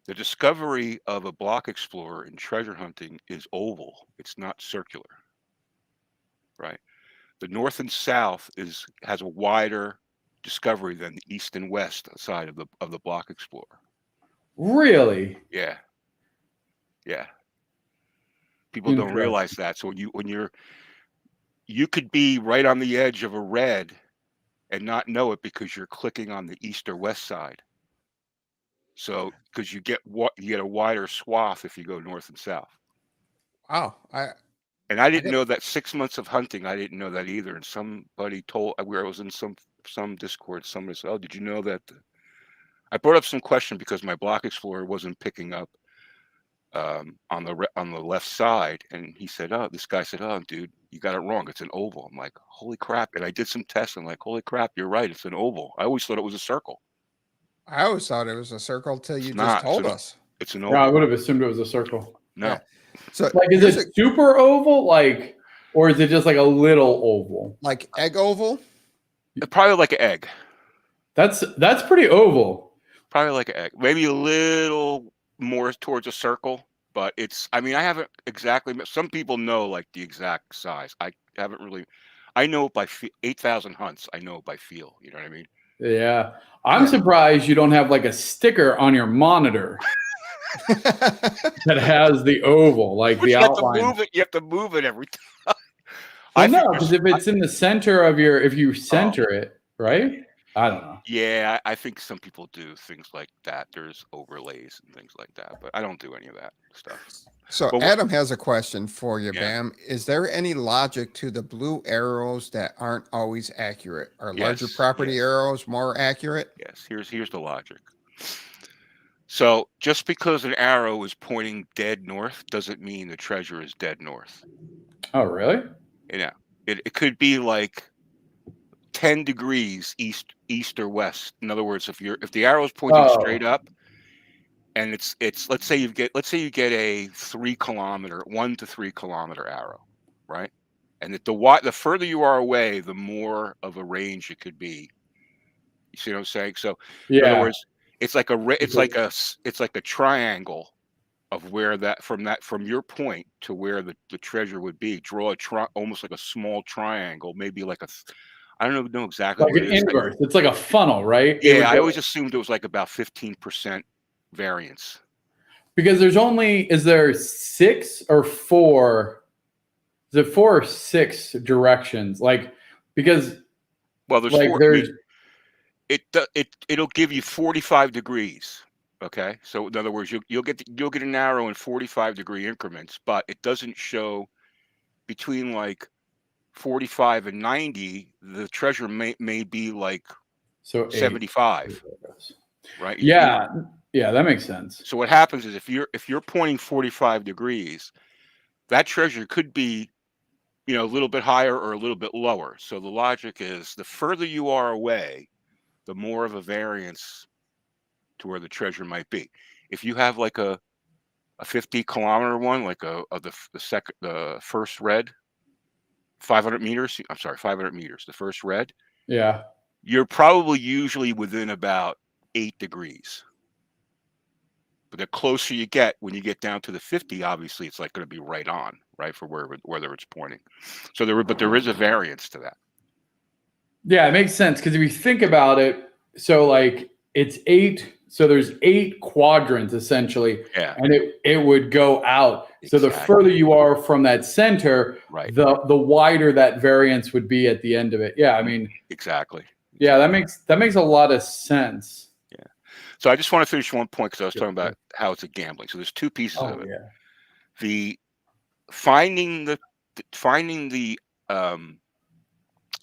[SPEAKER 4] The discovery of a block explorer in treasure hunting is oval. It's not circular, right? The north and south has a wider discovery than the east and west side of the block explorer.
[SPEAKER 3] Really?
[SPEAKER 4] Yeah. People don't realize that. So you could be right on the edge of a red and not know it because you're clicking on the east or west side. So because you get a wider swath if you go north and south.
[SPEAKER 2] Wow.
[SPEAKER 4] I didn't know that. 6 months of hunting, I didn't know that either. And somebody where I was in some Discord, somebody said, "Oh, did you know that?" I brought up some question because my block explorer wasn't picking up on the left side, and he said, "Oh," this guy said, "Oh, dude, you got it wrong. It's an oval." I'm like, "Holy crap!" And I did some tests. I'm like, "Holy crap, you're right. It's an oval. I always thought it was a circle."
[SPEAKER 2] I always thought it was a circle till you just told us.
[SPEAKER 4] It's an oval.
[SPEAKER 3] Yeah, I would have assumed it was a circle.
[SPEAKER 4] No.
[SPEAKER 2] Yeah. So
[SPEAKER 3] like, is it super oval, like, or is it just like a little oval?
[SPEAKER 2] Like egg oval?
[SPEAKER 4] Probably like an egg.
[SPEAKER 3] That's pretty oval.
[SPEAKER 4] Probably like an egg. Maybe a little more towards a circle, but I haven't exactly. Some people know like the exact size. I haven't really. I know it by 8,000 hunts. I know it by feel. You know what I mean?
[SPEAKER 3] Yeah. I'm surprised you don't have like a sticker on your monitor that has the oval, like the outline.
[SPEAKER 4] You have to move it every time.
[SPEAKER 3] Well, no, because if it's in the center of if you center it, right? I don't know.
[SPEAKER 4] Yeah, I think some people do things like that. There's overlays and things like that, but I don't do any of that stuff.
[SPEAKER 2] So Adam has a question for you, Bam. Is there any logic to the blue arrows that aren't always accurate? Are larger property arrows more accurate?
[SPEAKER 4] Yes. Here's the logic. So just because an arrow is pointing dead north doesn't mean the treasure is dead north.
[SPEAKER 3] Oh, really?
[SPEAKER 4] Yeah. It could be like 10 degrees east or west. In other words, if the arrow is pointing straight up, and it's let's say you get a 1 to 3 kilometer arrow, right? And the further you are away, the more of a range it could be. You see what I'm saying? So in other words, it's like a triangle of where from your point to where the treasure would be. Draw almost like a small triangle, maybe like I don't know exactly
[SPEAKER 3] like an inverse. It's like a funnel, right?
[SPEAKER 4] Yeah, I always assumed it was like about 15% variance.
[SPEAKER 3] Because is there 6 or 4? Is it 4 or 6 directions? Like, because
[SPEAKER 4] there's
[SPEAKER 3] like
[SPEAKER 4] 4.
[SPEAKER 3] There's
[SPEAKER 4] it'll give you 45 degrees. Okay, so in other words, you'll get an arrow in 45-degree increments, but it doesn't show between like 45 and 90. The treasure may be like 75, right?
[SPEAKER 3] Yeah, that makes sense.
[SPEAKER 4] So what happens is if you're pointing 45 degrees, that treasure could be, a little bit higher or a little bit lower. So the logic is the further you are away, the more of a variance to where the treasure might be. If you have like a a 50-kilometer one, like the first red, 500 meters. I'm sorry, 500 meters. The first red.
[SPEAKER 3] Yeah.
[SPEAKER 4] You're probably usually within about 8 degrees. But the closer you get, when you get down to the 50, obviously it's like going to be right on, right, for whether it's pointing. So there is a variance to that.
[SPEAKER 3] Yeah, it makes sense because if you think about it, so like it's 8. So there's 8 quadrants essentially,
[SPEAKER 4] Yeah.
[SPEAKER 3] and it would go out. So the further you are from that center,
[SPEAKER 4] right,
[SPEAKER 3] the wider that variance would be at the end of it. Yeah, I mean,
[SPEAKER 4] exactly.
[SPEAKER 3] Yeah, that makes a lot of sense.
[SPEAKER 4] Yeah. So I just want to finish one point because I was talking about how it's a gambling. So there's 2 pieces of it.
[SPEAKER 3] Yeah.
[SPEAKER 4] The finding the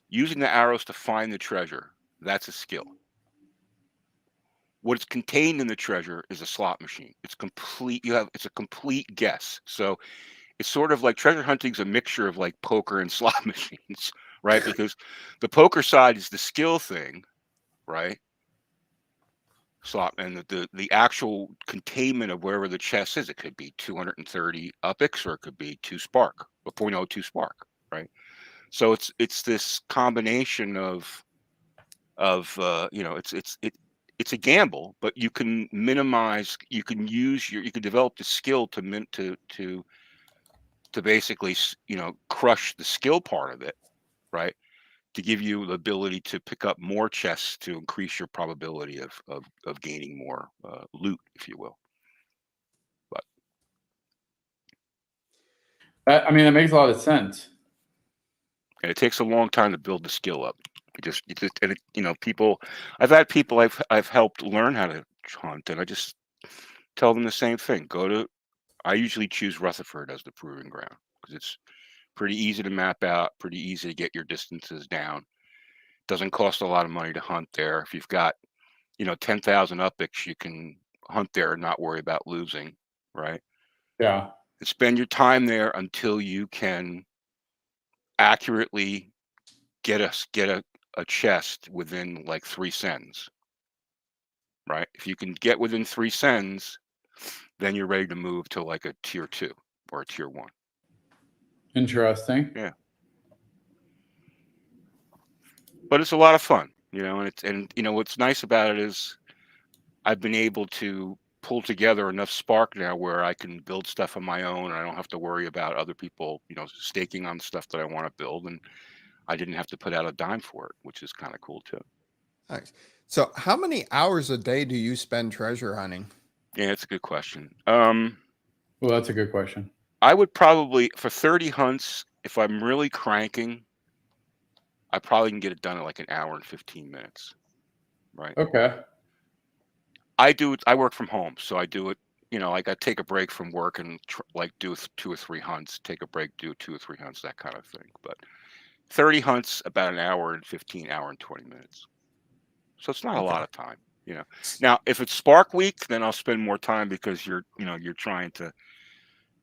[SPEAKER 4] using the arrows to find the treasure, that's a skill. What's contained in the treasure is a slot machine. It's a complete guess. So it's sort of like treasure hunting is a mixture of like poker and slot machines, right? Because the poker side is the skill thing, right? Slot, and the actual containment of wherever the chest is, it could be 230 UPX or it could be 2 spark or 0.02 spark, right? So it's this combination of it's a gamble, but you can minimize, you can develop the skill to basically, crush the skill part of it, right? To give you the ability to pick up more chests to increase your probability of gaining more loot, if you will. But
[SPEAKER 3] I mean, that makes a lot of sense.
[SPEAKER 4] And it takes a long time to build the skill up. People, I've had people I've helped learn how to hunt, and I just tell them the same thing. I usually choose Rutherford as the proving ground because it's pretty easy to map out, pretty easy to get your distances down. Doesn't cost a lot of money to hunt there. If you've got, 10,000 UPX, you can hunt there and not worry about losing, right?
[SPEAKER 3] Yeah.
[SPEAKER 4] And spend your time there until you can accurately get a chest within like 3 cents, right? If you can get within 3 cents, then you're ready to move to like a tier 2 or a tier 1.
[SPEAKER 3] Interesting.
[SPEAKER 4] Yeah. But it's a lot of fun, and what's nice about it is I've been able to pull together enough spark now where I can build stuff on my own. And I don't have to worry about other people, staking on stuff that I want to build. And I didn't have to put out a dime for it, which is kind of cool too.
[SPEAKER 2] Nice. So how many hours a day do you spend treasure hunting?
[SPEAKER 4] Yeah, it's a good question.
[SPEAKER 3] Well, that's a good question.
[SPEAKER 4] I would probably, for 30 hunts, if I'm really cranking, I probably can get it done in like an hour and 15 minutes. Right.
[SPEAKER 3] Okay.
[SPEAKER 4] I work from home, so I do it, like I take a break from work and do 2 or 3 hunts, take a break, do 2 or 3 hunts, that kind of thing. But 30 hunts, about an hour and 15, hour and 20 minutes. So it's not a lot of time, Now, if it's Spark Week, then I'll spend more time because you're trying to,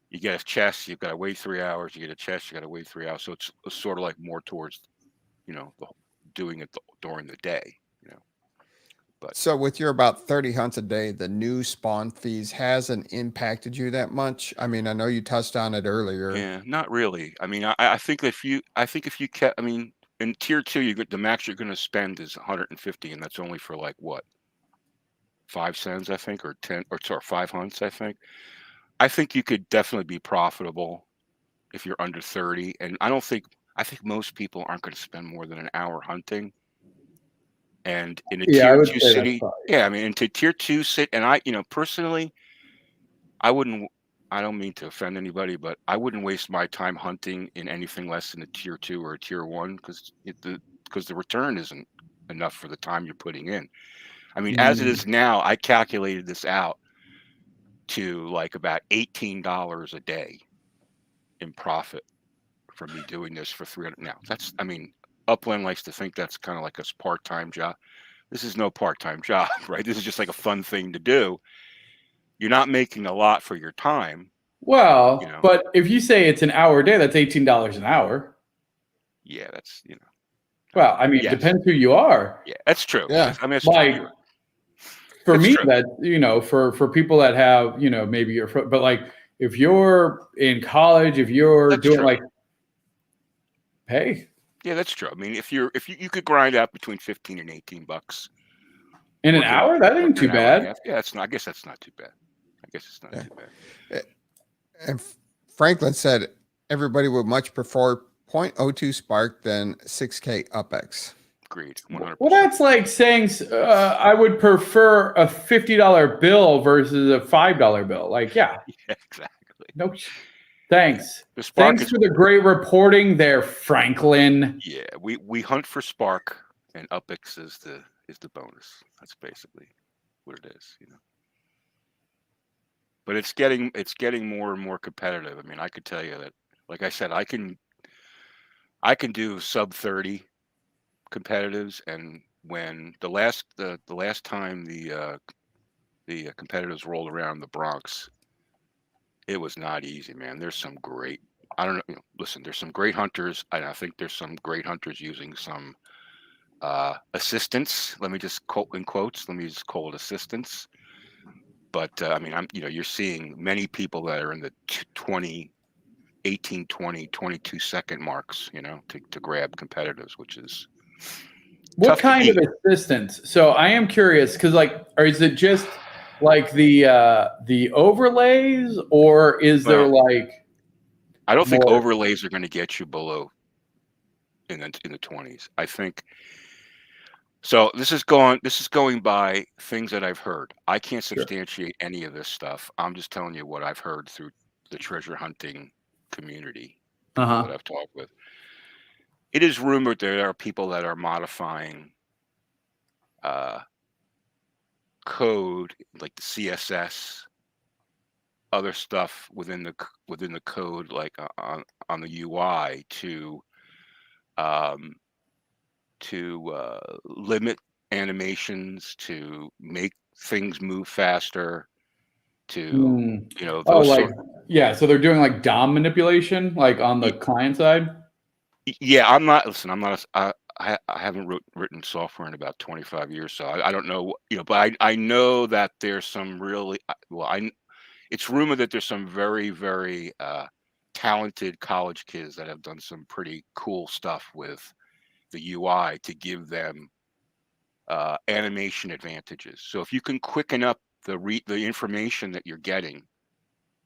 [SPEAKER 4] you get a chest, you've got to wait 3 hours, you get a chest, you got to wait 3 hours. So it's sort of like more towards, doing it during the day, But
[SPEAKER 2] so with your about 30 hunts a day, the new spawn fees hasn't impacted you that much. I mean, I know you touched on it earlier.
[SPEAKER 4] Yeah, not really. I mean, I think if you kept, in tier 2, the max you're going to spend is 150, and that's only for like what, 5 cents, I think, or 10, or sorry, 5 hunts, I think. I think you could definitely be profitable if you're under 30, and I think most people aren't going to spend more than an hour hunting. And in a tier 2 city, into tier 2 city, and I, personally, I don't mean to offend anybody, but I wouldn't waste my time hunting in anything less than a tier 2 or a tier 1 because the return isn't enough for the time you're putting in. I mean, as it is now, I calculated this out to like about $18 a day in profit from me doing this for 300. Now, Upland likes to think that's kind of like a part-time job. This is no part-time job, right? This is just like a fun thing to do. You're not making a lot for your time.
[SPEAKER 3] Well, but if you say it's an hour a day, that's $18 an hour.
[SPEAKER 4] Yeah, that's,
[SPEAKER 3] Well, I mean, it depends who you are.
[SPEAKER 4] Yeah, that's true.
[SPEAKER 2] Yeah.
[SPEAKER 4] I mean, it's
[SPEAKER 3] like,
[SPEAKER 4] true.
[SPEAKER 3] for
[SPEAKER 4] It's
[SPEAKER 3] me,
[SPEAKER 4] true.
[SPEAKER 3] that, you know, for people that have, you know, maybe you're, but like if you're in college, if you're
[SPEAKER 4] That's
[SPEAKER 3] doing
[SPEAKER 4] true.
[SPEAKER 3] like, hey,
[SPEAKER 4] Yeah, that's true. I mean, if you could grind out between $15 and $18
[SPEAKER 3] in an
[SPEAKER 4] working
[SPEAKER 3] hour, that ain't too
[SPEAKER 4] an hour and a
[SPEAKER 3] bad.
[SPEAKER 4] half. Yeah, it's not. I guess that's not too bad. I guess it's not
[SPEAKER 2] Yeah.
[SPEAKER 4] too bad.
[SPEAKER 2] And Franklin said everybody would much prefer 0.02 Spark than 6K UPX.
[SPEAKER 4] Agreed. 100%.
[SPEAKER 3] Well, that's like saying I would prefer a $50 bill versus a $5 bill. Like, yeah,
[SPEAKER 4] Yeah, exactly.
[SPEAKER 3] no, thanks.
[SPEAKER 4] The Spark
[SPEAKER 3] Thanks
[SPEAKER 4] is,
[SPEAKER 3] for the great reporting there, Franklin.
[SPEAKER 4] yeah, we hunt for Spark, and UPX is the bonus. That's basically what it is, you know. But it's getting more and more competitive. I mean, I could tell you that, like I said, I can do sub 30 competitives, and when the last time the competitives rolled around the Bronx, it was not easy, man. There's some great, I don't know, you know, listen, there's some great hunters, and I think there's some great hunters using some assistance. Let me just quote in quotes. Let me just call it assistance. But I mean, you're seeing many people that are in the 18, 20, 22 second marks, you know, to grab competitives, which is
[SPEAKER 3] What
[SPEAKER 4] tough to
[SPEAKER 3] kind of
[SPEAKER 4] beat.
[SPEAKER 3] assistance? So I am curious because, like, or is it just like the overlays, or is there
[SPEAKER 4] Well,
[SPEAKER 3] like
[SPEAKER 4] I don't think
[SPEAKER 3] more?
[SPEAKER 4] overlays are going to get you below in the 20s. I think so. This is going by things that I've heard. I can't
[SPEAKER 3] Sure.
[SPEAKER 4] substantiate any of this stuff. I'm just telling you what I've heard through the treasure hunting community, people that I've talked with. It is rumored there are people that are modifying code, like the CSS, other stuff within the code, like on the UI to limit animations, to make things move faster, to you know,
[SPEAKER 3] Oh,
[SPEAKER 4] those
[SPEAKER 3] like,
[SPEAKER 4] sort.
[SPEAKER 3] yeah. So they're doing like DOM manipulation, like on the client side.
[SPEAKER 4] Yeah, I'm not. Listen, I'm not. I haven't written software in about 25 years, so I don't know. You know, but I know that there's some really it's rumored that there's some very, very talented college kids that have done some pretty cool stuff with the UI to give them animation advantages. So if you can quicken up the information that you're getting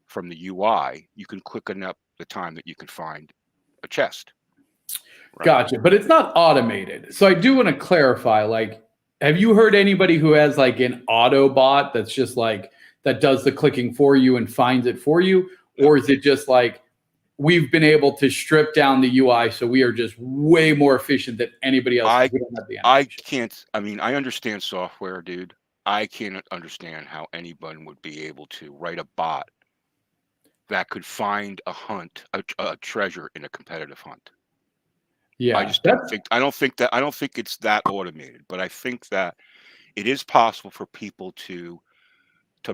[SPEAKER 4] from the UI, you can quicken up the time that you can find a chest. Right?
[SPEAKER 3] Gotcha, but it's not automated. So I do want to clarify. Like, have you heard anybody who has like an auto bot that's just like that does the clicking for you and finds it for you, or is it just like we've been able to strip down the UI, so we are just way more efficient than anybody else? We don't have the
[SPEAKER 4] I
[SPEAKER 3] animation.
[SPEAKER 4] can't. I mean, I understand software, dude. I can't understand how anyone would be able to write a bot that could find a treasure in a competitive hunt.
[SPEAKER 3] Yeah,
[SPEAKER 4] I just don't think. I don't think it's that automated. But I think that it is possible for people to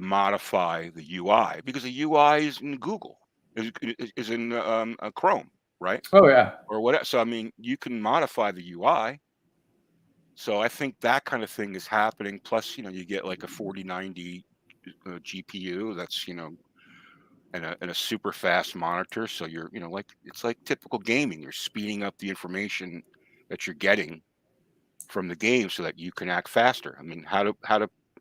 [SPEAKER 4] modify the UI, because the UI is in Google, is in Chrome, right?
[SPEAKER 3] Oh yeah.
[SPEAKER 4] Or whatever. So I mean, you can modify the UI. So I think that kind of thing is happening. Plus, you know, you get like a 4090 GPU that's, you know, and a super fast monitor. So you're, you know, like it's like typical gaming. You're speeding up the information that you're getting from the game so that you can act faster. I mean, how to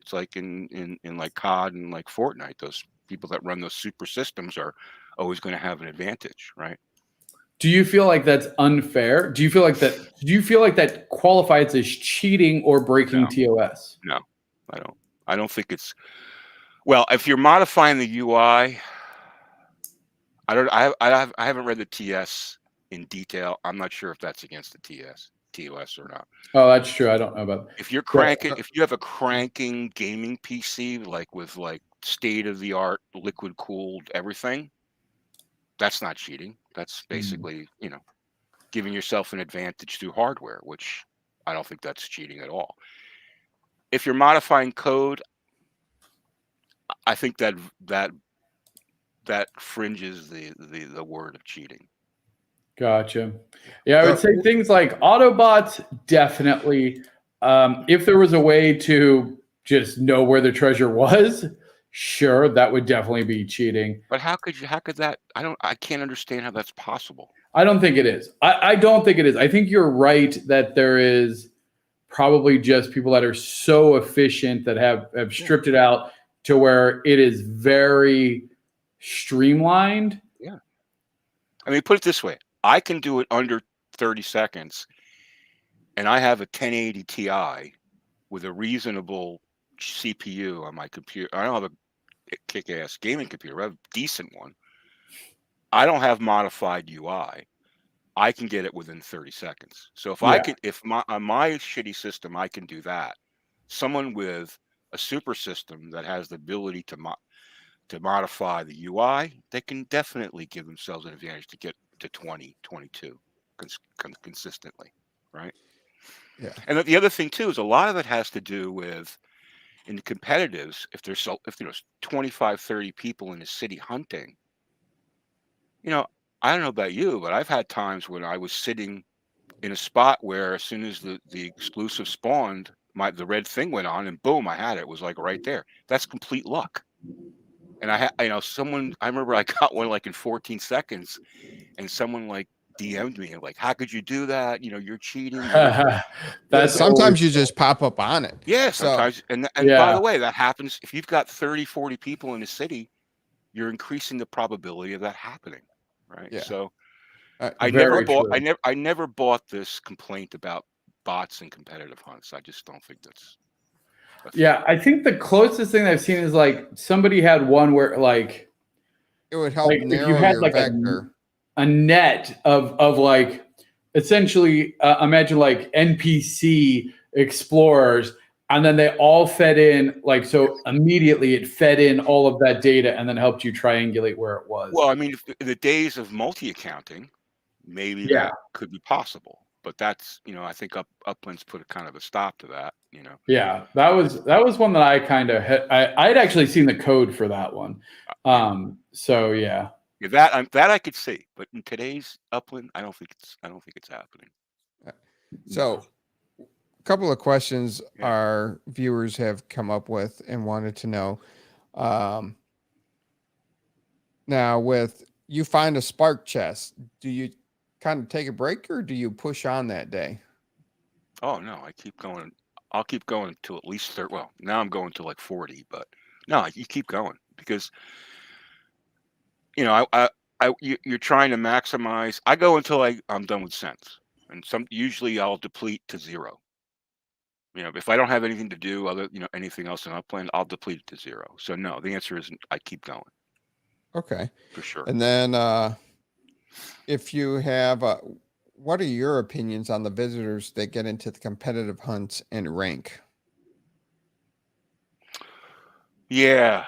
[SPEAKER 4] it's like in like COD and like Fortnite, those people that run those super systems are always going to have an advantage, right?
[SPEAKER 3] Do you feel like that's unfair? Do you feel like that qualifies as cheating or breaking TOS?
[SPEAKER 4] No, I don't. I don't think it's, well, if you're modifying the UI, I haven't read the TS in detail. I'm not sure if that's against the TOS or not.
[SPEAKER 3] Oh, that's true. I don't know about.
[SPEAKER 4] If you're cranking, if you have a cranking gaming PC, like with like state of the art liquid cooled everything, that's not cheating. That's basically, you know, giving yourself an advantage through hardware, which I don't think that's cheating at all. If you're modifying code, I think that fringes the word of cheating.
[SPEAKER 3] Gotcha. Yeah, I would say things like Autobots, definitely. If there was a way to just know where the treasure was, sure, that would definitely be cheating.
[SPEAKER 4] But how could that? I can't understand how that's possible.
[SPEAKER 3] I don't think it is. I don't think it is. I think you're right that there is probably just people that are so efficient that have stripped it out to where it is very streamlined.
[SPEAKER 4] Yeah. I mean, put it this way. I can do it under 30 seconds, and I have a 1080 Ti with a reasonable CPU on my computer. I don't have a kick-ass gaming computer. I have a decent one. I don't have modified UI. I can get it within 30 seconds. So if on my shitty system, I can do that. Someone with a super system that has the ability to modify the UI, they can definitely give themselves an advantage to get to 20, 22 consistently, right?
[SPEAKER 2] Yeah.
[SPEAKER 4] And the other thing too is a lot of it has to do with in the competitives. If there's 25, 30 people in a city hunting, I don't know about you, but I've had times when I was sitting in a spot where as soon as the exclusive spawned, the red thing went on and boom, I had it. It was like right there. That's complete luck. And I remember I got one like in 14 seconds and someone like DM'd me like, how could you do that? You're cheating.
[SPEAKER 2] That's sometimes you just pop up on it.
[SPEAKER 4] Yeah, sometimes. So, and by the way, that happens if you've got 30, 40 people in a city, you're increasing the probability of that happening. Right. Yeah. So I never bought this complaint about bots and competitive hunts. I just don't think that's
[SPEAKER 3] I think the closest thing I've seen is like somebody had one where like
[SPEAKER 2] it would help narrow you had your like vector.
[SPEAKER 3] A net of like essentially imagine like NPC explorers, and then they all fed in like so immediately it fed in all of that data and then helped you triangulate where it was.
[SPEAKER 4] Well, I mean, in the days of multi-accounting, maybe that could be possible, but that's I think Upland's put a kind of a stop to that.
[SPEAKER 3] Yeah, that was one that I kind of I'd actually seen the code for that one. So yeah.
[SPEAKER 4] That I could see, but in today's Upland, I don't think it's happening.
[SPEAKER 2] So, a couple of questions our viewers have come up with and wanted to know. Now, with you find a spark chest, do you kind of take a break or do you push on that day?
[SPEAKER 4] Oh no, I keep going. I'll keep going to at least 30. Well, now I'm going to like 40, but no, you keep going because. You're trying to maximize. I go until I'm done with cents, and usually I'll deplete to 0. If I don't have anything to do other, anything else in Upland, I'll deplete it to 0. So no, the answer is I keep going.
[SPEAKER 2] Okay,
[SPEAKER 4] for sure.
[SPEAKER 2] And then, if you have, what are your opinions on the visitors that get into the competitive hunts and rank?
[SPEAKER 4] Yeah.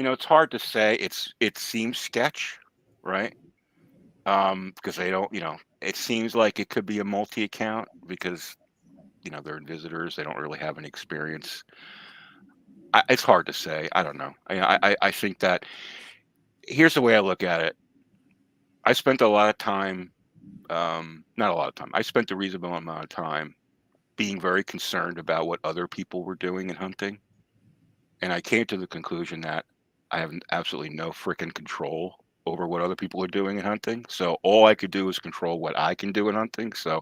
[SPEAKER 4] It's hard to say. It seems sketch, right? Because they don't, it seems like it could be a multi-account because, they're visitors. They don't really have any experience. It's hard to say. I don't know. I think that here's the way I look at it. I spent a lot of time, not a lot of time. I spent a reasonable amount of time being very concerned about what other people were doing in hunting. And I came to the conclusion that I have absolutely no freaking control over what other people are doing in hunting. So all I could do is control what I can do in hunting. So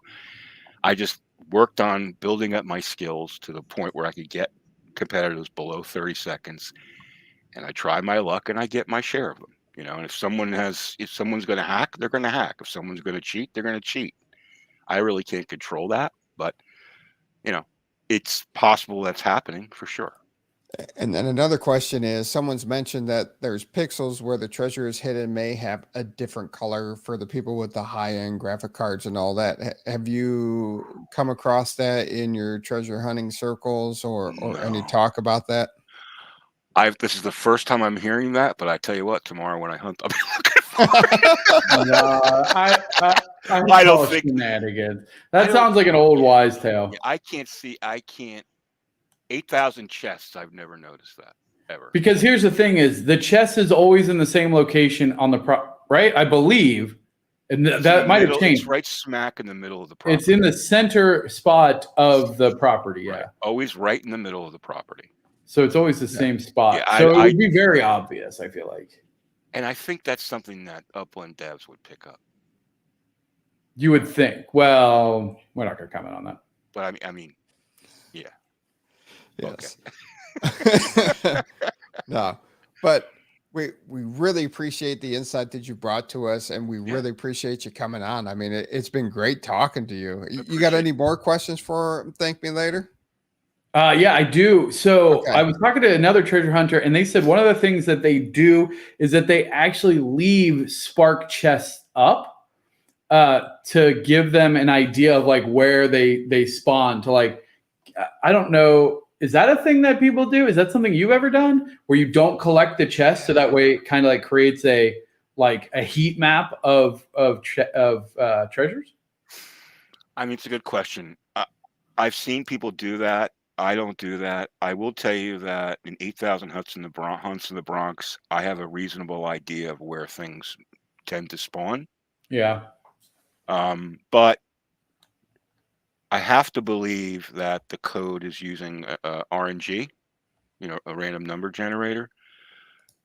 [SPEAKER 4] I just worked on building up my skills to the point where I could get competitors below 30 seconds. And I try my luck and I get my share of them. And if someone's going to hack, they're going to hack. If someone's going to cheat, they're going to cheat. I really can't control that, but it's possible that's happening for sure.
[SPEAKER 2] And then another question is, someone's mentioned that there's pixels where the treasure is hidden may have a different color for the people with the high-end graphic cards and all that. Have you come across that in your treasure hunting circles or any talk about that?
[SPEAKER 4] This is the first time I'm hearing that, but I tell you what, tomorrow when I hunt, I'll be looking for it.
[SPEAKER 3] No, I don't think shenanigans. That sounds like an old wise tale.
[SPEAKER 4] I can't. 8,000 chests. I've never noticed that ever.
[SPEAKER 3] Because here's the thing: is the chest is always in the same location on the right? I believe And that might have changed.
[SPEAKER 4] It's right smack in the middle of the property.
[SPEAKER 3] It's in the center spot of the property. Yeah.
[SPEAKER 4] Right. Always right in the middle of the property.
[SPEAKER 3] So it's always the same spot.
[SPEAKER 4] Yeah,
[SPEAKER 3] so it would be very obvious, I feel like.
[SPEAKER 4] And I think that's something that Upland devs would pick up.
[SPEAKER 3] You would think. Well, we're not going to comment on that.
[SPEAKER 4] But I mean, yeah.
[SPEAKER 2] Yes. Okay. No, but we really appreciate the insight that you brought to us, and we really appreciate you coming on. I mean, it's been great talking to you. You got any more questions for Thank Me Later?
[SPEAKER 3] Yeah, I do. So I was talking to another treasure hunter, and they said one of the things that they do is that they actually leave spark chests up to give them an idea of like where they spawn. To like, I don't know, is that a thing that people do? Is that something you've ever done where you don't collect the chest so that way it kind of like creates a heat map of treasures?
[SPEAKER 4] I mean, it's a good question. I've seen people do that. I don't do that. I will tell you that in 8,000 hunts in the Bronx, I have a reasonable idea of where things tend to spawn.
[SPEAKER 3] Yeah.
[SPEAKER 4] But I have to believe that the code is using RNG, a random number generator.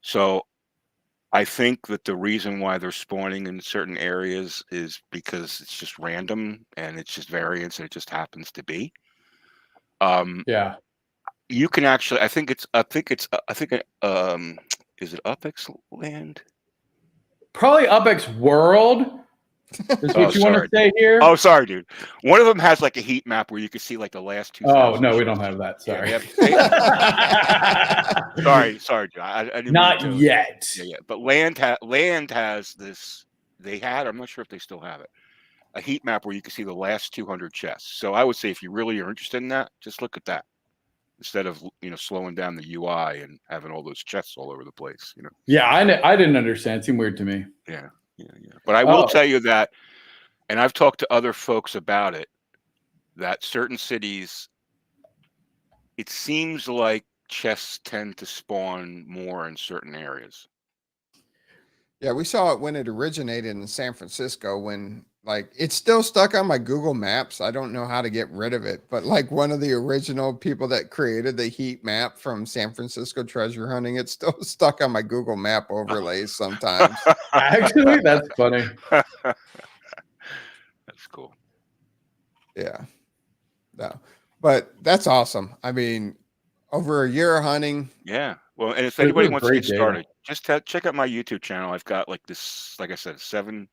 [SPEAKER 4] So I think that the reason why they're spawning in certain areas is because it's just random and it's just variance and it just happens to be.
[SPEAKER 3] Yeah.
[SPEAKER 4] You can actually, is it UPX Land?
[SPEAKER 3] Probably UPX World. Is what you want to say here?
[SPEAKER 4] Oh, sorry, dude. One of them has like a heat map where you can see like the last 2.
[SPEAKER 3] Oh no, we don't have that. Sorry.
[SPEAKER 4] Sorry, dude. I didn't
[SPEAKER 3] Not yet.
[SPEAKER 4] Yeah. But Land has this. I'm not sure if they still have it. A heat map where you can see the last 200 chests. So I would say if you really are interested in that, just look at that instead of slowing down the UI and having all those chests all over the place.
[SPEAKER 3] Yeah, I didn't understand. It seemed weird to me.
[SPEAKER 4] Yeah. But I will tell you that, and I've talked to other folks about it, that certain cities, it seems like chests tend to spawn more in certain areas.
[SPEAKER 2] Yeah, we saw it when it originated in San Francisco when it's still stuck on my Google Maps. I don't know how to get rid of it, but like one of the original people that created the heat map from San Francisco treasure hunting, it's still stuck on my Google Map overlays sometimes.
[SPEAKER 3] Actually, that's funny.
[SPEAKER 4] That's cool.
[SPEAKER 2] Yeah. No, but that's awesome. I mean, over a year of hunting.
[SPEAKER 4] Yeah. Well, and if anybody wants to get started, just check out my YouTube channel. I've got like this, like I said, seven.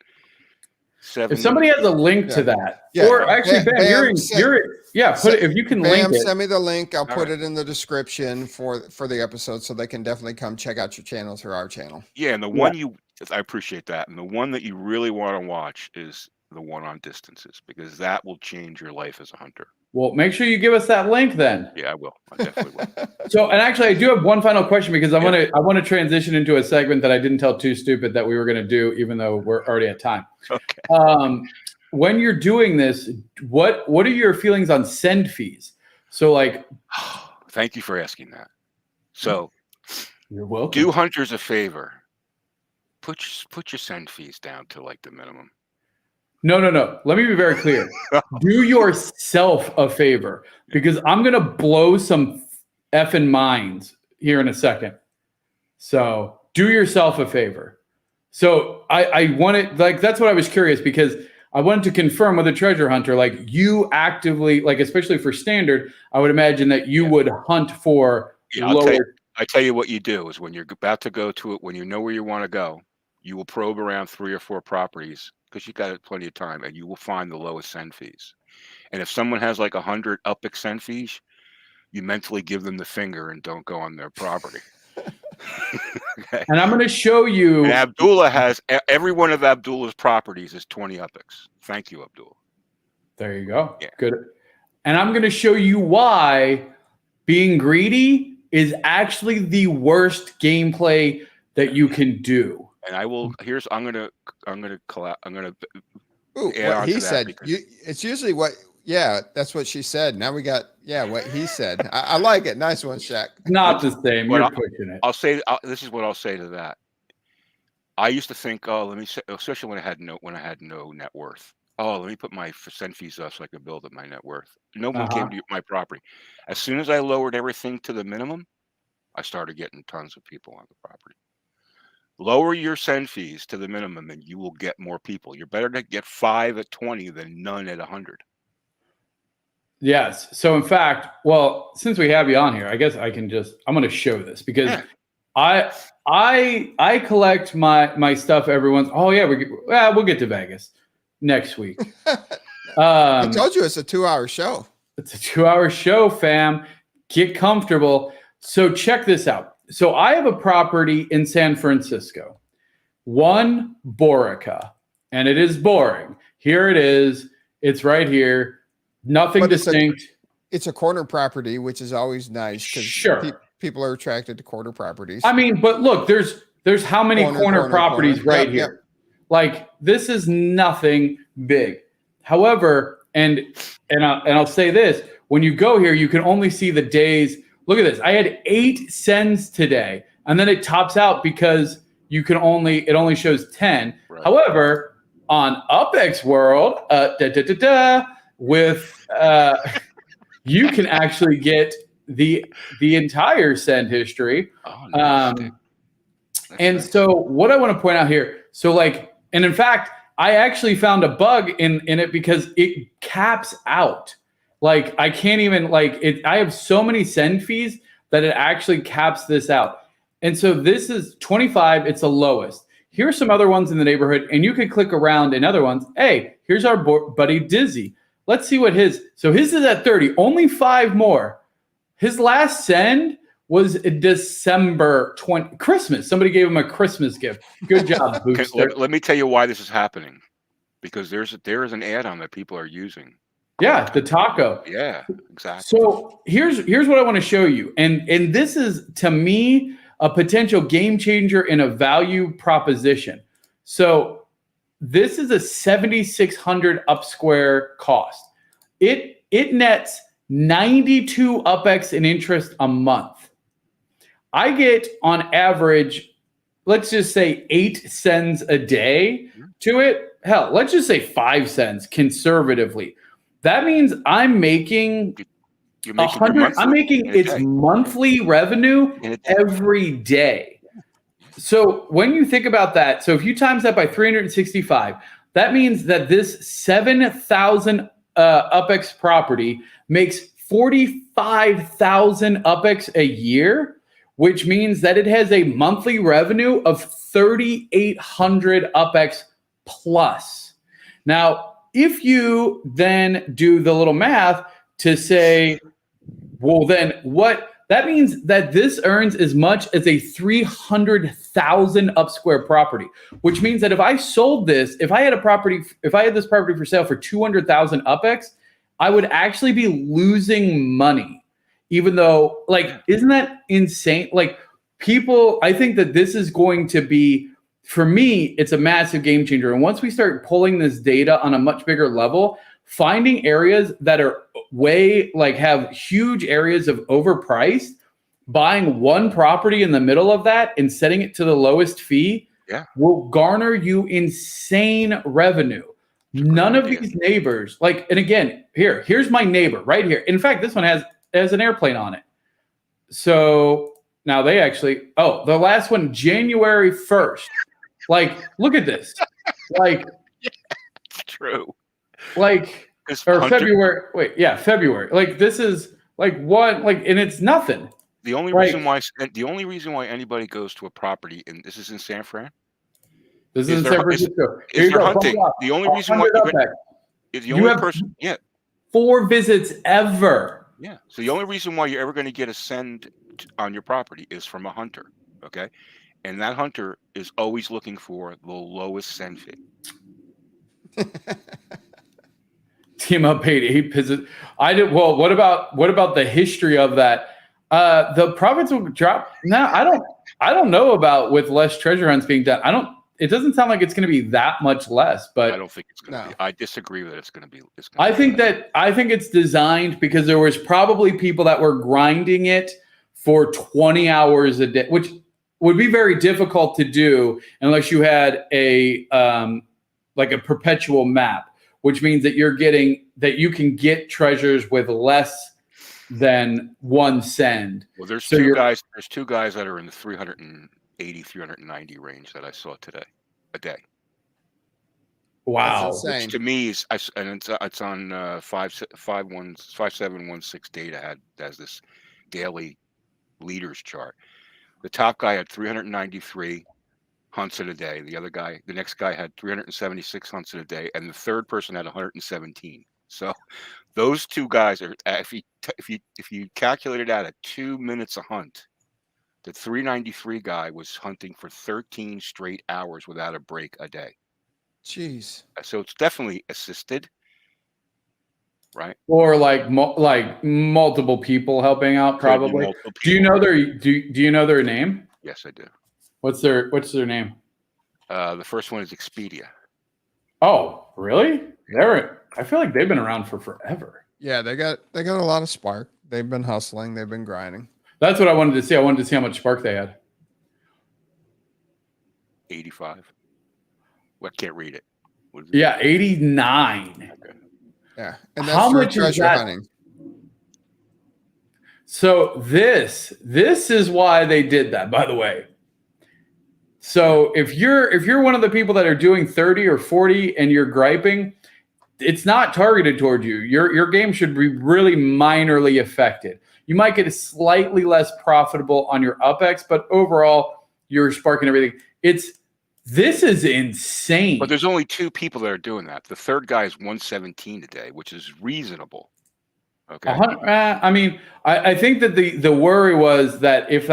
[SPEAKER 3] If somebody has a link to that, or actually, Bam, put it if you can link it.
[SPEAKER 2] Send me the link. I'll put it in the description for the episode, so they can definitely come check out your channel through our channel.
[SPEAKER 4] Yeah, and the one I appreciate that, and the one that you really want to watch is the one on distances, because that will change your life as a hunter.
[SPEAKER 3] Well, make sure you give us that link then.
[SPEAKER 4] Yeah, I will. I definitely will.
[SPEAKER 3] So, and actually, I do have one final question because I want to transition into a segment that I didn't tell Too Stupid that we were going to do, even though we're already at time.
[SPEAKER 4] Okay.
[SPEAKER 3] When you're doing this, what are your feelings on send fees? So, like,
[SPEAKER 4] thank you for asking that. So,
[SPEAKER 3] you're welcome.
[SPEAKER 4] Do hunters a favor. Put your send fees down to like the minimum.
[SPEAKER 3] No. Let me be very clear. Do yourself a favor, because I'm going to blow some effing minds here in a second. So do yourself a favor. So I wanted, like, that's what I was curious, because I wanted to confirm with a treasure hunter, like you actively, like, especially for standard, I would imagine that you would hunt for lower.
[SPEAKER 4] I tell you what you do is when you're about to go to it, when you know where you want to go, you will probe around 3 or 4 properties, because you got plenty of time, and you will find the lowest send fees. And if someone has like 100 UPX send fees, you mentally give them the finger and don't go on their property. Okay.
[SPEAKER 3] And I'm going to show you.
[SPEAKER 4] And Abdullah has every one of Abdullah's properties is 20 UPX. Thank you, Abdullah.
[SPEAKER 3] There you go.
[SPEAKER 4] Yeah.
[SPEAKER 3] Good. And I'm going to show you why being greedy is actually the worst gameplay that you can do.
[SPEAKER 4] And I will. I'm gonna.
[SPEAKER 2] Ooh, what he said. It's usually what. Yeah, that's what she said. Now we got. Yeah, what he said. I like it. Nice one, Shaq.
[SPEAKER 3] Not the same. You're pushing it.
[SPEAKER 4] I'll say. This is what I'll say to that. I used to think, oh, let me say, especially when I had no net worth. Oh, let me put my send fees up so I can build up my net worth. No one came to my property. As soon as I lowered everything to the minimum, I started getting tons of people on the property. Lower your send fees to the minimum and you will get more people. You're better to get 5 at 20 than none at 100.
[SPEAKER 3] Yes. So in fact, well, since we have you on here, I guess I'm going to show this because I collect my stuff every once. Oh yeah, we'll get to Vegas next week.
[SPEAKER 2] I told you it's a 2-hour show.
[SPEAKER 3] It's a 2-hour show, fam. Get comfortable. So check this out. So I have a property in San Francisco, One Borica, and it is boring. Here it is. It's right here. Nothing distinct.
[SPEAKER 2] It's a corner property, which is always nice because people are attracted to corner properties.
[SPEAKER 3] I mean, but look, there's how many corner properties right here? Yep. Like this is nothing big. However, and I'll say this: when you go here, you can only see the days. Look at this. I had 8 sends today, and then it tops out because it only shows 10. Right. However, on UPX World, with you can actually get the entire send history.
[SPEAKER 4] Oh, nice.
[SPEAKER 3] And nice. So what I want to point out here, so like, and in fact, I actually found a bug in it because it caps out. Like I can't even I have so many send fees that it actually caps this out. And so this is 25. It's the lowest. Here's some other ones in the neighborhood, and you can click around in other ones. Hey, here's our buddy Dizzy. Let's see what so his is at 30, only 5 more. His last send was December 20, Christmas. Somebody gave him a Christmas gift. Good job, Booster.
[SPEAKER 4] Let me tell you why this is happening. Because there is an add-on that people are using.
[SPEAKER 3] Yeah, the taco.
[SPEAKER 4] Yeah, exactly.
[SPEAKER 3] So here's what I want to show you. And this is, to me, a potential game changer in a value proposition. So this is a 7,600 up square cost. It nets 92 UPX in interest a month. I get on average, let's just say 8 cents a day to it. Hell, let's just say 5 cents conservatively. That means I'm making 100. I'm making its monthly revenue every day. So when you think about that, so if you times that by 365, that means that this 7,000 UPX property makes 45,000 UPX a year, which means that it has a monthly revenue of 3,800 UPX plus. Now, if you then do the little math to say, well, then what? That means that this earns as much as a 300,000 up square property, which means that if I sold this, if I had this property for sale for 200,000 UPX, I would actually be losing money, even though, isn't that insane? I think that this is going to be, for me, it's a massive game changer. And once we start pulling this data on a much bigger level, finding areas that are have huge areas of overpriced, buying one property in the middle of that and setting it to the lowest fee will garner you insane revenue. None of these neighbors, and again, here's my neighbor right here. In fact, this one has an airplane on it. So now they actually, the last one, January 1st. Look at this.
[SPEAKER 4] It's true.
[SPEAKER 3] February. Wait, yeah, February. This is and it's nothing.
[SPEAKER 4] The only reason why anybody goes to a property, and this is in San Fran.
[SPEAKER 3] This is in San Francisco.
[SPEAKER 4] Is they're hunting. The only reason why is the only person. Yeah.
[SPEAKER 3] 4 visits ever.
[SPEAKER 4] Yeah. So the only reason why you're ever going to get a send on your property is from a hunter. Okay. And that hunter is always looking for the lowest send fee.
[SPEAKER 3] Team Up paid 8 visits. Well, what about the history of that? The profits will drop. No, I don't know about with less treasure hunts being done. It doesn't sound like it's going to be that much less, but
[SPEAKER 4] I don't think it's going to be. I disagree that it's going to be.
[SPEAKER 3] I think it's designed because there was probably people that were grinding it for 20 hours a day, which would be very difficult to do unless you had a like a perpetual map, which means that you can get treasures with less than one send.
[SPEAKER 4] Well, there's two guys that are in the 380, 390 range that I saw today, a day.
[SPEAKER 3] Wow.
[SPEAKER 4] Which to me is, and it's on 5716 data has this daily leaders chart. The top guy had 393 hunts in a day. The next guy had 376 hunts in a day, and the third person had 117. So those two guys are, if you calculate it out at 2 minutes a hunt, the 393 guy was hunting for 13 straight hours without a break a day.
[SPEAKER 2] Jeez.
[SPEAKER 4] So it's definitely assisted, right?
[SPEAKER 3] Or like multiple people helping out, probably. Do you know their name?
[SPEAKER 4] Yes, I do.
[SPEAKER 3] What's their name?
[SPEAKER 4] The first one is Expedia.
[SPEAKER 3] Oh, really? I feel like they've been around for forever.
[SPEAKER 2] Yeah, they got a lot of spark. They've been hustling. They've been grinding.
[SPEAKER 3] That's what I wanted to see. I wanted to see how much spark they had.
[SPEAKER 4] 85. Well, I can't read it.
[SPEAKER 3] Yeah, 89.
[SPEAKER 2] Okay. Yeah, and that's
[SPEAKER 3] how
[SPEAKER 2] for
[SPEAKER 3] much
[SPEAKER 2] treasure
[SPEAKER 3] is that?
[SPEAKER 2] hunting.
[SPEAKER 3] So this is why they did that, by the way. So if you're one of the people that are doing 30 or 40 and you're griping, it's not targeted toward you. Your game should be really minorly affected. You might get slightly less profitable on your UPX, but overall you're sparking everything. This is insane.
[SPEAKER 4] But there's only two people that are doing that. The third guy is 117 today, which is reasonable. Okay.
[SPEAKER 3] I mean, I think that the worry was that if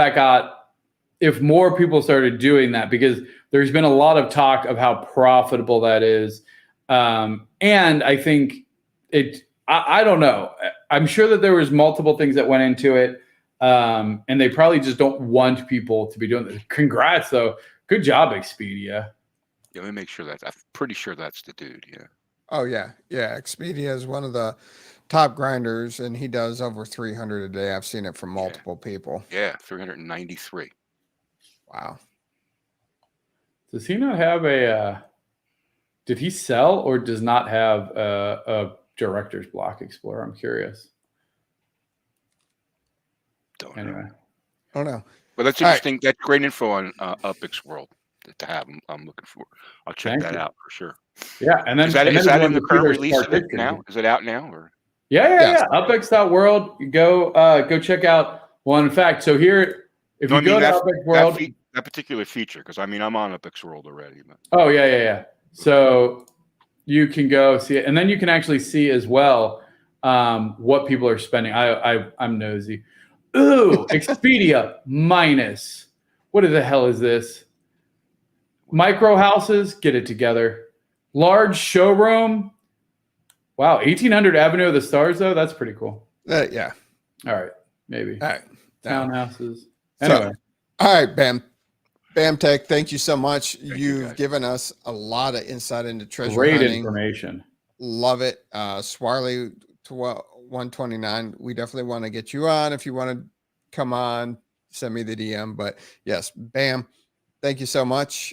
[SPEAKER 3] more people started doing that, because there's been a lot of talk of how profitable that is. And I think I don't know. I'm sure that there was multiple things that went into it. And they probably just don't want people to be doing this. Congrats though. Good job, Expedia.
[SPEAKER 4] Yeah, let me make sure I'm pretty sure that's the dude. Yeah.
[SPEAKER 2] Oh yeah. Yeah. Expedia is one of the top grinders and he does over 300 a day. I've seen it from multiple people.
[SPEAKER 4] Yeah. 393.
[SPEAKER 2] Wow.
[SPEAKER 3] Does he not have did he sell or does not have a director's block Explorer? I'm curious.
[SPEAKER 4] Don't know.
[SPEAKER 3] Anyway.
[SPEAKER 2] Oh no.
[SPEAKER 4] But that's interesting. Right. That's great info on UPX World to have. I'm looking for. I'll check that out for sure.
[SPEAKER 3] Yeah, and then
[SPEAKER 4] is that in the current release now? Is it out now? Or
[SPEAKER 3] yeah. UPX.world. Go check out. Well, in fact, so here, if you go to UPX World,
[SPEAKER 4] that particular feature, because I mean I'm on UPX World already. But.
[SPEAKER 3] Oh yeah. So you can go see it, and then you can actually see as well what people are spending. I'm nosy. Ooh, Expedia minus. What the hell is this? Micro houses, get it together. Large showroom. Wow, 1800 Avenue of the Stars, though. That's pretty cool.
[SPEAKER 2] Yeah.
[SPEAKER 3] All right, maybe.
[SPEAKER 2] All right.
[SPEAKER 3] Townhouses. Anyway.
[SPEAKER 2] All right, BamTech, thank you so much. You've given us a lot of insight into treasure hunting.
[SPEAKER 3] Great information.
[SPEAKER 2] Love it. Swarley to 129. We definitely want to get you on. If you want to come on, send me the DM. But yes, Bam, thank you so much.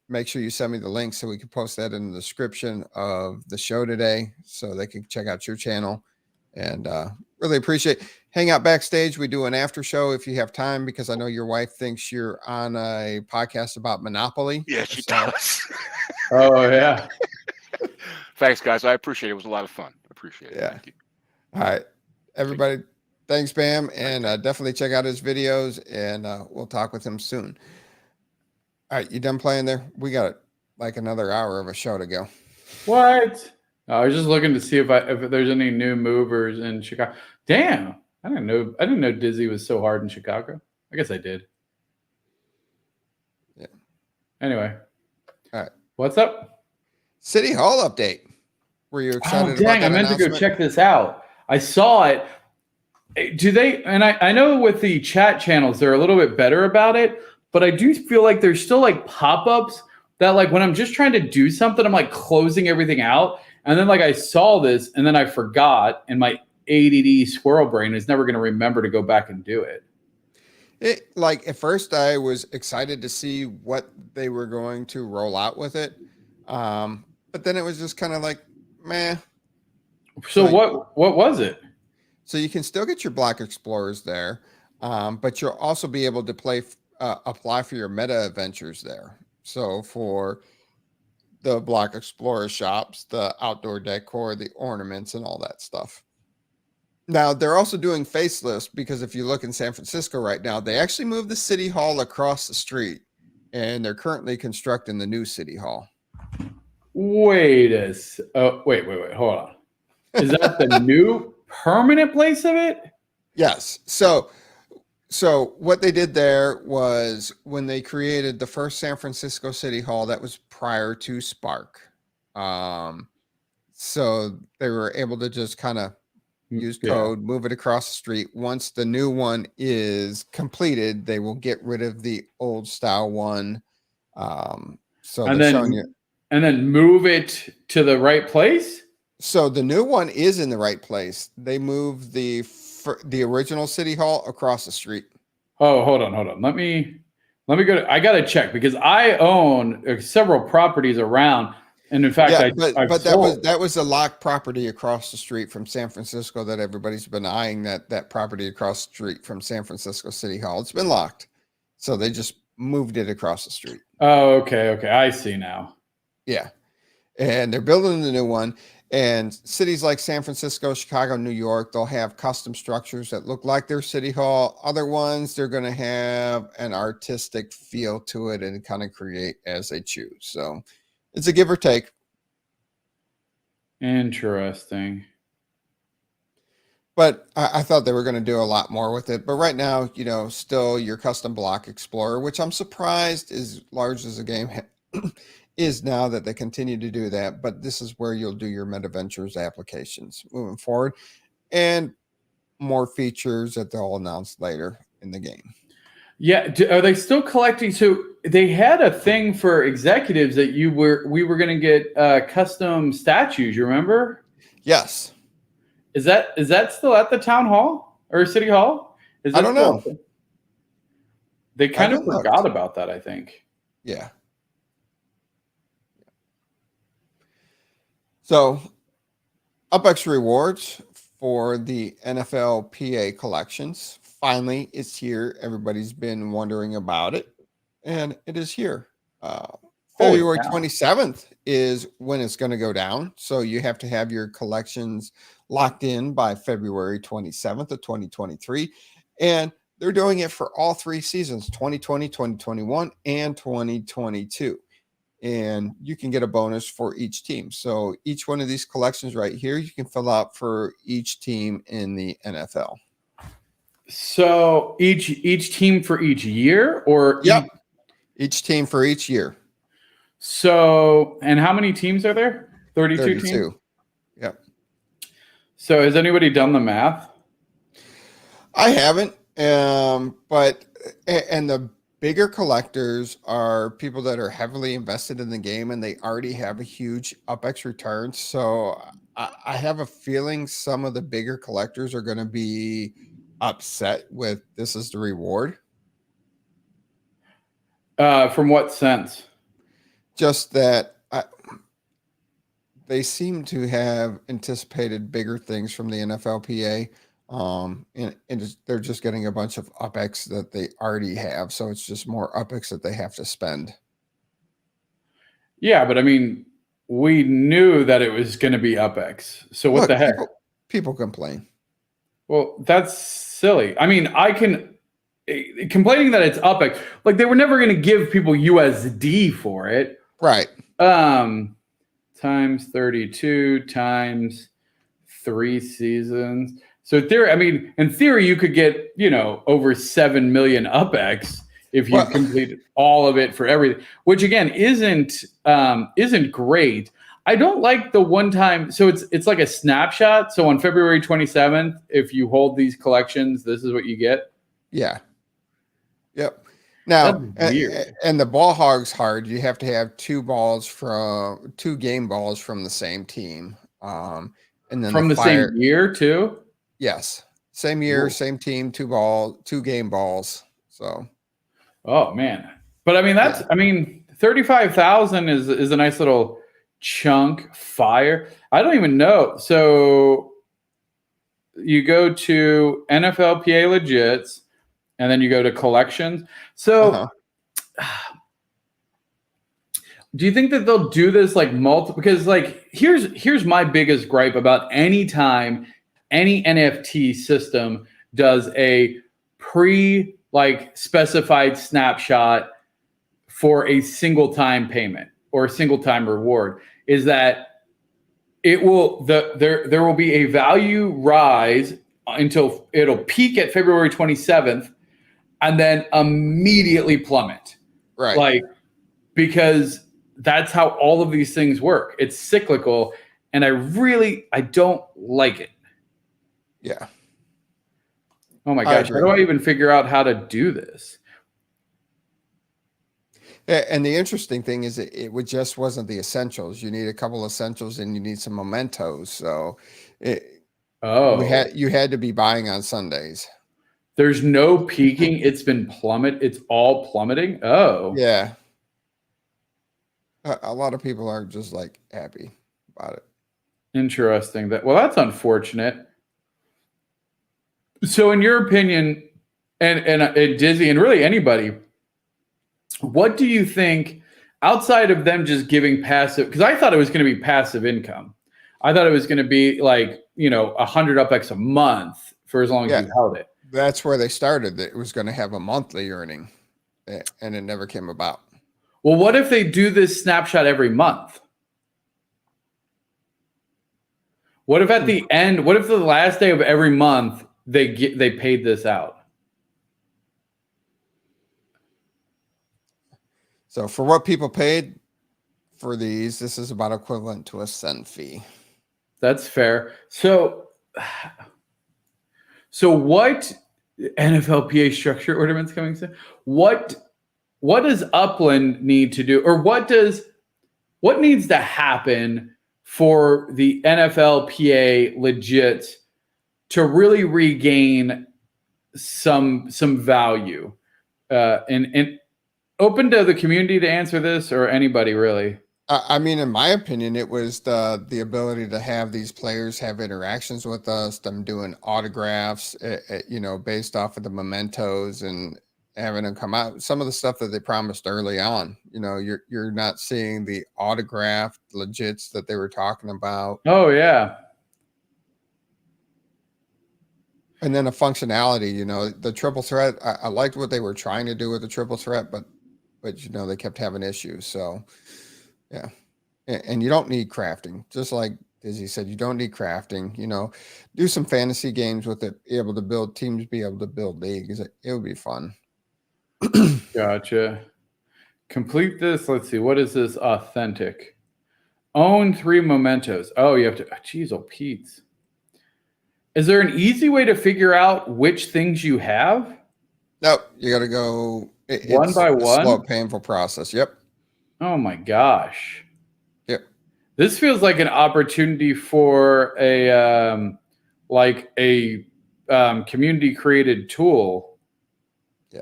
[SPEAKER 2] Make sure you send me the link so we can post that in the description of the show today so they can check out your channel. And really appreciate it. Hang out backstage. We do an after show if you have time, because I know your wife thinks you're on a podcast about Monopoly.
[SPEAKER 4] Yeah, she does.
[SPEAKER 3] Oh, yeah.
[SPEAKER 4] Thanks, guys. I appreciate it. It was a lot of fun. Appreciate it.
[SPEAKER 2] Yeah.
[SPEAKER 4] Thank you.
[SPEAKER 2] All right, everybody. Thanks, Bam. And definitely check out his videos, and we'll talk with him soon. All right, you done playing there? We got like another hour of a show to go.
[SPEAKER 3] What? I was just looking to see if there's any new movers in Chicago. Damn, I didn't know Dizzy was so hard in Chicago. I guess I did.
[SPEAKER 2] Yeah.
[SPEAKER 3] Anyway.
[SPEAKER 2] All right.
[SPEAKER 3] What's up?
[SPEAKER 2] City Hall update. Were you excited?
[SPEAKER 3] Oh, dang, I meant to go check this out. I saw it. Do they? And I know with the chat channels, they're a little bit better about it, but I do feel like there's still like pop-ups that like when I'm just trying to do something, I'm like closing everything out. And then like I saw this and then I forgot, and my ADD squirrel brain is never going to remember to go back and do it.
[SPEAKER 2] It like at first I was excited to see what they were going to roll out with it. But then it was just kind of like, meh.
[SPEAKER 3] So
[SPEAKER 2] So
[SPEAKER 3] what was it?
[SPEAKER 2] So you can still get your Block Explorers there, but you'll also be able to apply for your Metaventures there. So for the Block Explorer shops, the outdoor decor, the ornaments, and all that stuff. Now they're also doing facelifts because if you look in San Francisco right now, they actually moved the city hall across the street, and they're currently constructing the new city hall.
[SPEAKER 3] Wait, hold on. Is that the new permanent place of it?
[SPEAKER 2] Yes. So what they did there was when they created the first San Francisco City Hall, that was prior to Spark. So they were able to just kind of use code, move it across the street. Once the new one is completed, they will get rid of the old style one. So
[SPEAKER 3] and
[SPEAKER 2] they're showing you.
[SPEAKER 3] And then move it to the right place?
[SPEAKER 2] So the new one is in the right place. They moved the original City Hall across the street.
[SPEAKER 3] Oh, hold on. Let me go. I got to check because I own several properties around. And in fact,
[SPEAKER 2] but that was a locked property across the street from San Francisco that everybody's been eyeing, that property across the street from San Francisco City Hall. It's been locked. So they just moved it across the street.
[SPEAKER 3] Oh, okay. I see now.
[SPEAKER 2] Yeah. And they're building the new one. And cities like San Francisco, Chicago, New York, they'll have custom structures that look like their city hall. Other ones, they're going to have an artistic feel to it and kind of create as they choose. So it's a give or take.
[SPEAKER 3] Interesting.
[SPEAKER 2] But I thought they were going to do a lot more with it. But right now, still your custom block explorer, which I'm surprised as large as the game is now that they continue to do that. But this is where you'll do your Metaventures applications moving forward, and more features that they'll announce later in the game.
[SPEAKER 3] Yeah, are they still collecting? So they had a thing for executives that we were going to get custom statues. You remember?
[SPEAKER 2] Yes.
[SPEAKER 3] Is that still at the town hall or city hall?
[SPEAKER 2] I don't know.
[SPEAKER 3] They kind of forgot about that, I think.
[SPEAKER 2] Yeah. So, UPX Rewards for the NFLPA collections finally is here. Everybody's been wondering about it, and it is here. February 27th is when it's going to go down. So you have to have your collections locked in by February 27th of 2023. And they're doing it for all three seasons, 2020, 2021, and 2022. And you can get a bonus for each team. So each one of these collections right here, you can fill out for each team in the NFL.
[SPEAKER 3] So each team for each year, or
[SPEAKER 2] each team for each year.
[SPEAKER 3] So, and how many teams are there? 32 teams?
[SPEAKER 2] Yep.
[SPEAKER 3] So has anybody done the math?
[SPEAKER 2] I haven't. But the bigger collectors are people that are heavily invested in the game and they already have a huge UPX return. So I have a feeling some of the bigger collectors are going to be upset with this is the reward.
[SPEAKER 3] From what sense?
[SPEAKER 2] Just that they seem to have anticipated bigger things from the NFLPA. And they're just getting a bunch of UPX that they already have. So it's just more UPX that they have to spend.
[SPEAKER 3] Yeah, but I mean, we knew that it was going to be UPX. So what the heck?
[SPEAKER 2] People complain.
[SPEAKER 3] Well, that's silly. I mean, complaining that it's UPX, like they were never going to give people USD for it.
[SPEAKER 2] Right.
[SPEAKER 3] Times 32 times 3 seasons. So in theory, you could get, over 7 million UPX if you completed all of it for everything, which again isn't great. I don't like the one time. So it's like a snapshot. So on February 27th, if you hold these collections, this is what you get.
[SPEAKER 2] Yeah. Yep. Now, and the ball hog's hard. You have to have two game balls from the same team. And then
[SPEAKER 3] from the same year too.
[SPEAKER 2] Yes. Same year, same team, two game balls. So,
[SPEAKER 3] oh man. But I mean, that's,
[SPEAKER 2] Yeah.
[SPEAKER 3] I mean, 35,000 is a nice little chunk. Fire. I don't even know. So you go to NFLPA legits, and then you go to collections. So do you think that they'll do this like multiple? Because like here's my biggest gripe about any time any NFT system does a like specified snapshot for a single time payment or a single time reward is that it will there will be a value rise until it'll peak at February 27th and then immediately plummet.
[SPEAKER 2] right.
[SPEAKER 3] Like, because that's how all of these things work. It's cyclical, and I don't like it.
[SPEAKER 2] Yeah.
[SPEAKER 3] Oh my gosh, how do I even figure out how to do this?
[SPEAKER 2] And the interesting thing is it just wasn't the essentials. You need a couple essentials and you need some mementos. So you had to be buying on Sundays.
[SPEAKER 3] There's no peaking. It's been It's all plummeting. Oh.
[SPEAKER 2] Yeah. A lot of people are just like happy about it.
[SPEAKER 3] Interesting. Well, that's unfortunate. So in your opinion, and Dizzy and really anybody, what do you think outside of them just giving passive? Because I thought it was going to be passive income. I thought it was going to be like, 100 UPX a month for as long as you held it.
[SPEAKER 2] That's where they started. It was going to have a monthly earning, and it never came about.
[SPEAKER 3] Well, what if they do this snapshot every month? What if at the end, what if the last day of every month they paid this out?
[SPEAKER 2] So for what people paid for these, this is about equivalent to a send fee.
[SPEAKER 3] That's fair. So what NFLPA structure ornaments coming soon? What does Upland need to do, or what needs to happen for the NFLPA legit to really regain some value? And open to the community to answer this, or anybody really.
[SPEAKER 2] I mean, in my opinion, it was the ability to have these players have interactions with us, them doing autographs, based off of the mementos and having them come out. Some of the stuff that they promised early on, you're not seeing the autographed legits that they were talking about.
[SPEAKER 3] Oh yeah.
[SPEAKER 2] And then a functionality, the triple threat. I liked what they were trying to do with the triple threat, but they kept having issues. So yeah. And you don't need crafting, just like Dizzy said, you don't need crafting, do some fantasy games with it, be able to build teams, be able to build leagues. It would be fun.
[SPEAKER 3] Gotcha. Complete this. Let's see. What is this? Authentic. Own 3 mementos. Oh, you have to. Geez, oh, Pete's. Is there an easy way to figure out which things you have?
[SPEAKER 2] No, you got to go
[SPEAKER 3] one by one.
[SPEAKER 2] Slow, painful process. Yep.
[SPEAKER 3] Oh my gosh.
[SPEAKER 2] Yep.
[SPEAKER 3] This feels like an opportunity for a community created tool.
[SPEAKER 2] Yeah.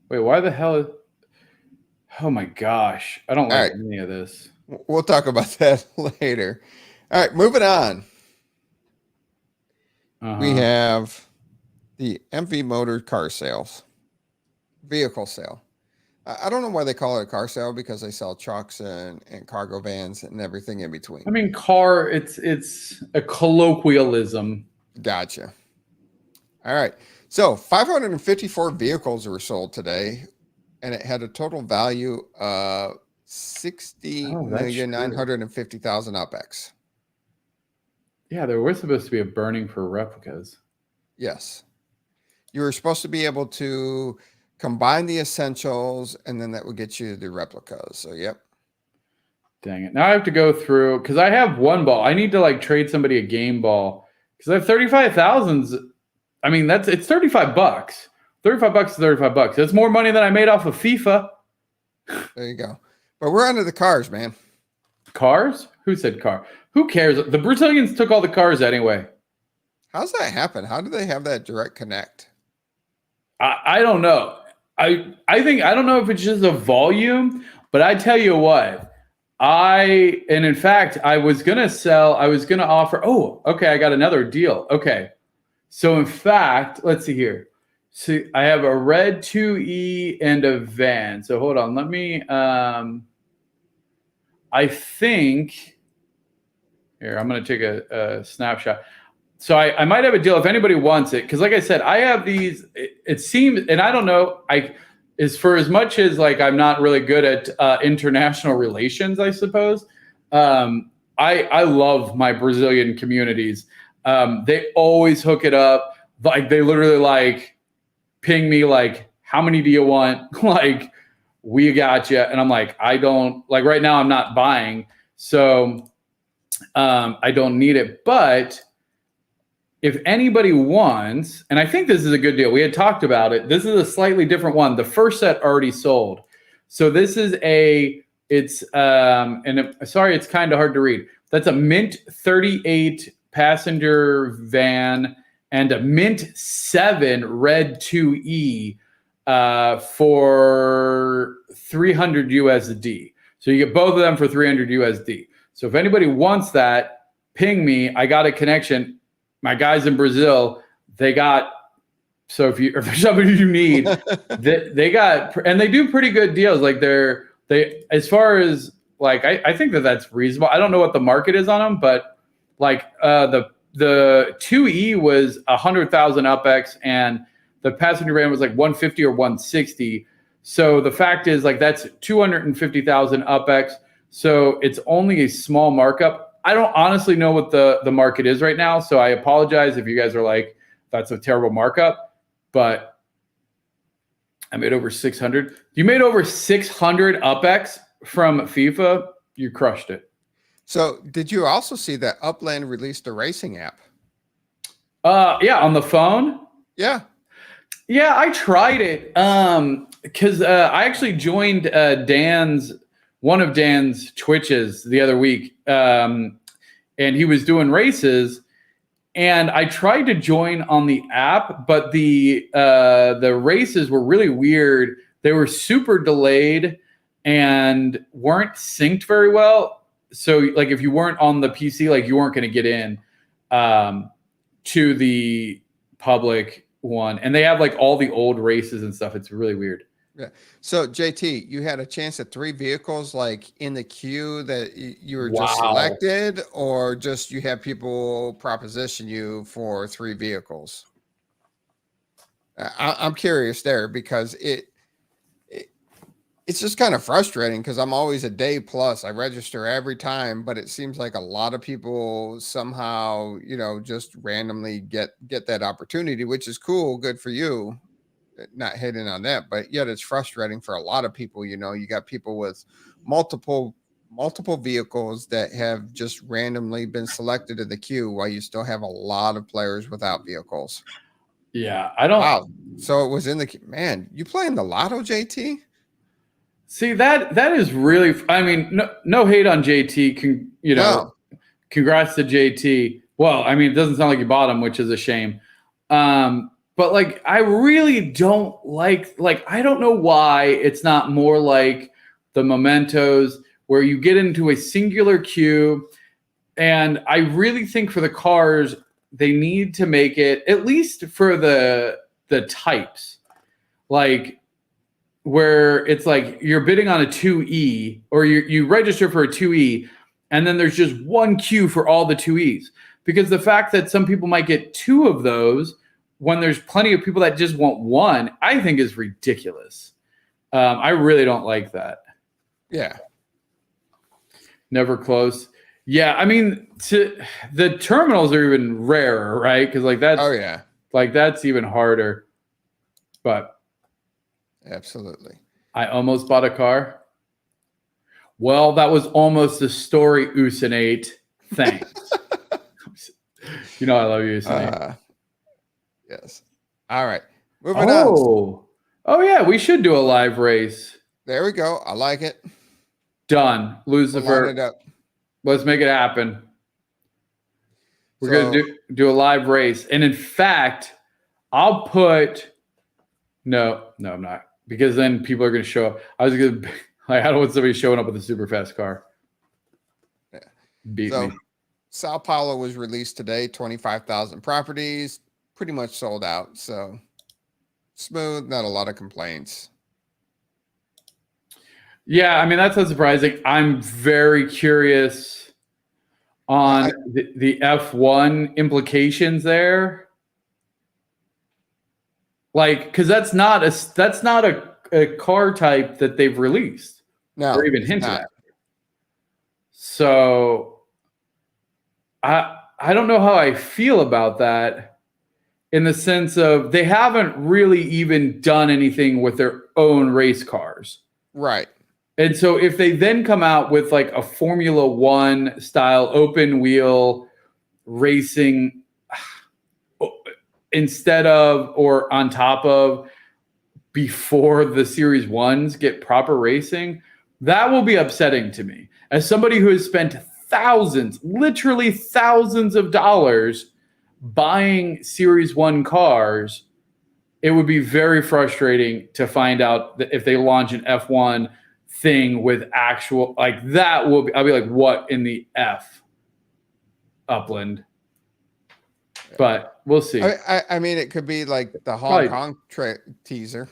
[SPEAKER 3] Wait, why the hell? Oh my gosh. I don't like any of this.
[SPEAKER 2] We'll talk about that later. All right, moving on. We have the MV Motor car sales, vehicle sale. I don't know why they call it a car sale, because they sell trucks and cargo vans and everything in between.
[SPEAKER 3] I mean, car, it's a colloquialism.
[SPEAKER 2] Gotcha. All right. So 554 vehicles were sold today, and it had a total value of 60,950,000 UPX.
[SPEAKER 3] Yeah, there was supposed to be a burning for replicas.
[SPEAKER 2] Yes. You were supposed to be able to combine the essentials, and then that would get you the replicas. So, yep.
[SPEAKER 3] Dang it. Now I have to go through, because I have one ball. I need to trade somebody a game ball, because I have 35,000. I mean, it's $35. $35 is $35. That's more money than I made off of FIFA.
[SPEAKER 2] There you go. But we're onto the cars, man.
[SPEAKER 3] Cars? Who said car? Who cares? The Brazilians took all the cars anyway.
[SPEAKER 2] How's that happen? How do they have that direct connect?
[SPEAKER 3] I don't know. I don't know if it's just a volume, but I tell you what, and in fact, I was going to offer, okay, I got another deal. Okay. So in fact, let's see here. So I have a red 2E and a van. So hold on, let me, I think, here, I'm going to take a snapshot. So I might have a deal if anybody wants it. Because like I said, I have these, it seems, and I don't know, as much as like I'm not really good at international relations, I suppose, I love my Brazilian communities. They always hook it up. Like they literally like ping me like, how many do you want? Like, we got you. And I'm like, I don't, like right now I'm not buying. So I don't need it. But if anybody wants, and I think this is a good deal. We had talked about it. This is a slightly different one. The first set already sold. So this is it's kind of hard to read. That's a Mint 38 passenger van and a Mint 7 red 2E for 300 USD. So you get both of them for 300 USD. So if anybody wants that, ping me. I got a connection. My guys in Brazil, so if there's somebody you need, they got, and they do pretty good deals. Like they as far as like, I think that's reasonable. I don't know what the market is on them, but like the 2E was 100,000 UPX and the passenger van was like 150 or 160. So the fact is like, that's 250,000 UPX. So it's only a small markup. I don't honestly know what the market is right now. So I apologize if you guys are like, that's a terrible markup, but I made over 600. You made over 600 UPX from FIFA. You crushed it.
[SPEAKER 2] So did you also see that Upland released a racing app?
[SPEAKER 3] Yeah, on the phone.
[SPEAKER 2] Yeah.
[SPEAKER 3] Yeah, I tried it. Cause I actually joined one of Dan's Twitches the other week. And he was doing races and I tried to join on the app, but the races were really weird. They were super delayed and weren't synced very well. So like if you weren't on the PC, like you weren't going to get in to the public one. And they have like all the old races and stuff. It's really weird.
[SPEAKER 2] Yeah. So JT, you had a chance at 3 vehicles like in the queue that you were just selected, or just you have people proposition you for 3 vehicles? I'm curious there because it's just kind of frustrating because I'm always a day plus. I register every time, but it seems like a lot of people somehow, just randomly get that opportunity, which is cool. Good for you. Not hitting on that, but yet it's frustrating for a lot of people. You got people with multiple vehicles that have just randomly been selected in the queue while you still have a lot of players without vehicles.
[SPEAKER 3] Yeah, I don't.
[SPEAKER 2] Wow. So it was in the man. You playing the lotto, JT?
[SPEAKER 3] See, that is really. I mean, no hate on JT.
[SPEAKER 2] No.
[SPEAKER 3] Congrats to JT. Well, I mean, it doesn't sound like you bought him, which is a shame. But like, I really don't like, I don't know why it's not more like the Mementos where you get into a singular queue. And I really think for the cars, they need to make it, at least for the types, like where it's like you're bidding on a 2E or you register for a 2E and then there's just one queue for all the 2Es. Because the fact that some people might get 2 of those when there's plenty of people that just want 1, I think is ridiculous. I really don't like that.
[SPEAKER 2] Yeah.
[SPEAKER 3] Never close. Yeah. I mean, the terminals are even rarer, right? Because like that's, that's even harder. But
[SPEAKER 2] absolutely.
[SPEAKER 3] I almost bought a car. Well, that was almost the story, Usinate. Thanks. I love you, Usinate.
[SPEAKER 2] Yes. All right. Moving on.
[SPEAKER 3] Oh, yeah. We should do a live race.
[SPEAKER 2] There we go. I like it.
[SPEAKER 3] Done. Lucifer. Let's make it happen. We're going to do a live race. And in fact, I'll put No, I'm not. Because then people are going to show up. I don't want somebody showing up with a super fast car.
[SPEAKER 2] Yeah.
[SPEAKER 3] Beat me.
[SPEAKER 2] Sao Paulo was released today, 25,000 properties, pretty much sold out. So smooth, not a lot of complaints.
[SPEAKER 3] Yeah, I mean, that's not surprising. I'm very curious on the F1 implications there. Like, because that's not a car type that they've released or even hinted at. So I don't know how I feel about that, in the sense of they haven't really even done anything with their own race cars.
[SPEAKER 2] Right.
[SPEAKER 3] And so if they then come out with like a Formula One style open wheel racing instead of or on top of before the Series 1s get proper racing, that will be upsetting to me. As somebody who has spent literally thousands of dollars buying Series 1 cars, it would be very frustrating to find out that if they launch an F1 thing with actual, like that will be, I'll be like, what in the F, Upland? But we'll see.
[SPEAKER 2] I mean, it could be like the Hong Kong teaser.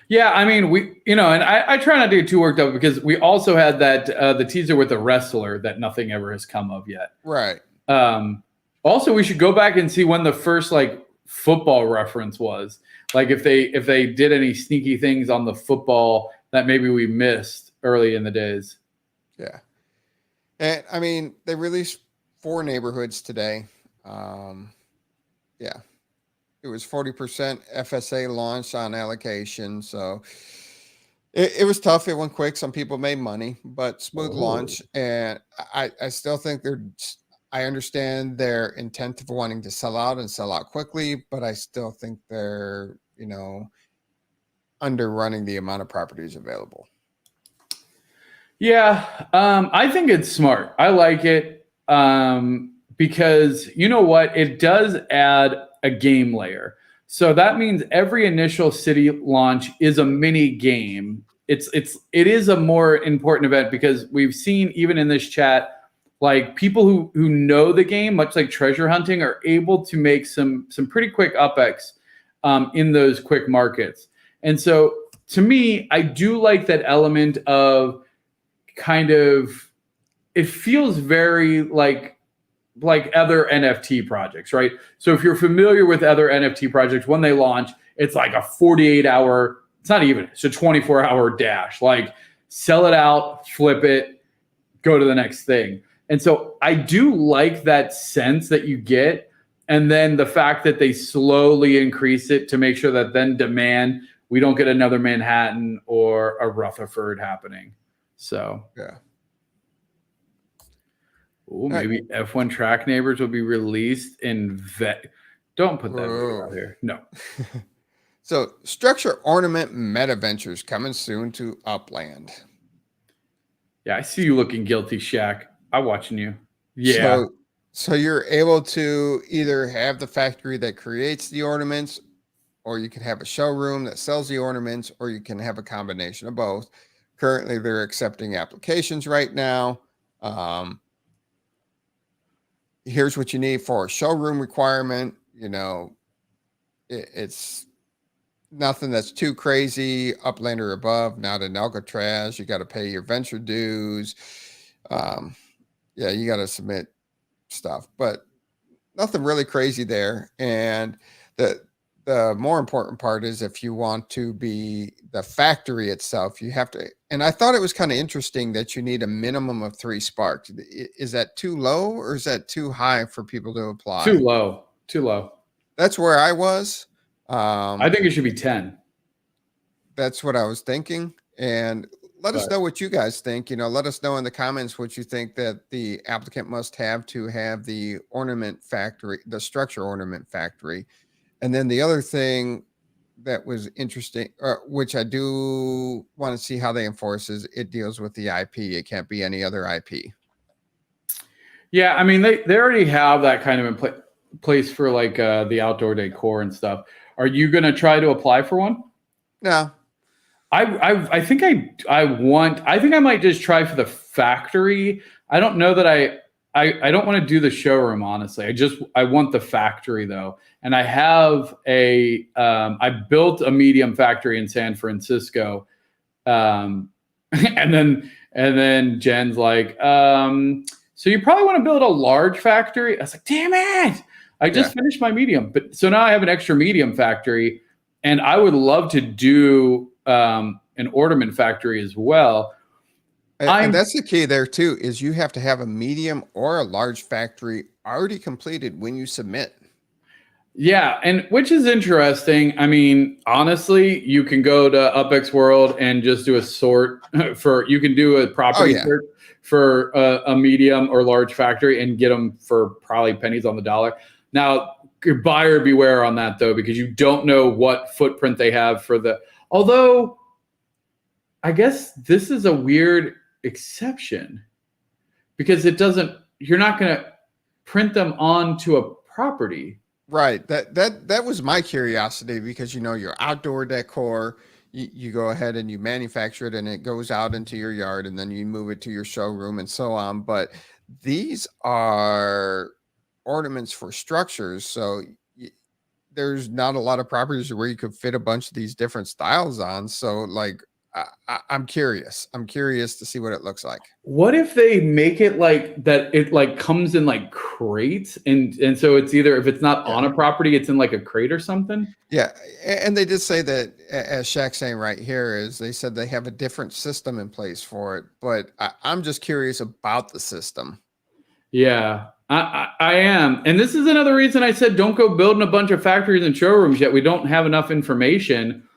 [SPEAKER 3] Yeah, I mean, and I try not to get too worked up because we also had that the teaser with the wrestler that nothing ever has come of yet.
[SPEAKER 2] Right.
[SPEAKER 3] Also, we should go back and see when the first like football reference was. Like if they did any sneaky things on the football that maybe we missed early in the days.
[SPEAKER 2] Yeah. And I mean, they released 4 neighborhoods today. Yeah. It was 40% FSA launch on allocation. So it was tough. It went quick. Some people made money, but smooth launch. And I still think I understand their intent of wanting to sell out and sell out quickly, but I still think they're, underrunning the amount of properties available.
[SPEAKER 3] Yeah. I think it's smart. I like it. Because you know what? It does add a game layer. So that means every initial city launch is a mini game. It is a more important event because we've seen even in this chat, like people who know the game, much like treasure hunting, are able to make some pretty quick UPX in those quick markets. And so to me, I do like that element of kind of, it feels very like other NFT projects, right? So if you're familiar with other NFT projects, when they launch, it's like a 48-hour, it's not even, it's a 24-hour dash. Like sell it out, flip it, go to the next thing. And so I do like that sense that you get. And then the fact that they slowly increase it to make sure that then demand, we don't get another Manhattan or a Rutherford happening. So,
[SPEAKER 2] yeah.
[SPEAKER 3] Ooh, maybe F1 track neighbors will be released in Don't put that out here. No.
[SPEAKER 2] So structure ornament Metaventures coming soon to Upland.
[SPEAKER 3] Yeah, I see you looking guilty, Shaq. I'm watching you. Yeah.
[SPEAKER 2] So you're able to either have the factory that creates the ornaments, or you can have a showroom that sells the ornaments, or you can have a combination of both. Currently, they're accepting applications right now. Here's what you need for a showroom requirement. It's nothing that's too crazy. Upland or above, not an Alcatraz. You got to pay your venture dues. Yeah, you got to submit stuff, but nothing really crazy there. And the more important part is if you want to be the factory itself, you have to. And I thought it was kind of interesting that you need a minimum of 3 sparks. Is that too low or is that too high for people to apply?
[SPEAKER 3] Too low.
[SPEAKER 2] That's where I was.
[SPEAKER 3] I think it should be 10.
[SPEAKER 2] That's what I was thinking. And let us know what you guys think. Let us know in the comments what you think that the applicant must have to have the ornament factory, the structure ornament factory. And then the other thing that was interesting, which I do want to see how they enforce, is it deals with the IP. It can't be any other IP.
[SPEAKER 3] Yeah, I mean, they already have that kind of in place for like the outdoor decor and stuff. Are you going to try to apply for one?
[SPEAKER 2] No.
[SPEAKER 3] I think I might just try for the factory. I don't know that I don't want to do the showroom, honestly. I want the factory though. And I have I built a medium factory in San Francisco. And then Jen's like, so you probably want to build a large factory. I was like, damn it. I just finished my medium. But so now I have an extra medium factory, and I would love to do an ornament factory as well.
[SPEAKER 2] And that's the key there too, is you have to have a medium or a large factory already completed when you submit.
[SPEAKER 3] Yeah, and which is interesting. I mean, honestly, you can go to UPX World and just do a sort you can do a property search for a medium or large factory and get them for probably pennies on the dollar. Now, buyer beware on that though, because you don't know what footprint they have although I guess this is a weird exception because you're not going to print them onto a property.
[SPEAKER 2] Right. That was my curiosity because, your outdoor decor, you go ahead and you manufacture it and it goes out into your yard and then you move it to your showroom and so on. But these are ornaments for structures. So there's not a lot of properties where you could fit a bunch of these different styles on. So I'm curious. I'm curious to see what it looks like.
[SPEAKER 3] What if they make it like that? It like comes in like crates, and so it's either if it's not on a property, it's in like a crate or something.
[SPEAKER 2] Yeah, and they did say that, as Shaq's saying right here, is they said they have a different system in place for it. But I'm just curious about the system.
[SPEAKER 3] Yeah, I am, and this is another reason I said don't go building a bunch of factories and showrooms yet. We don't have enough information.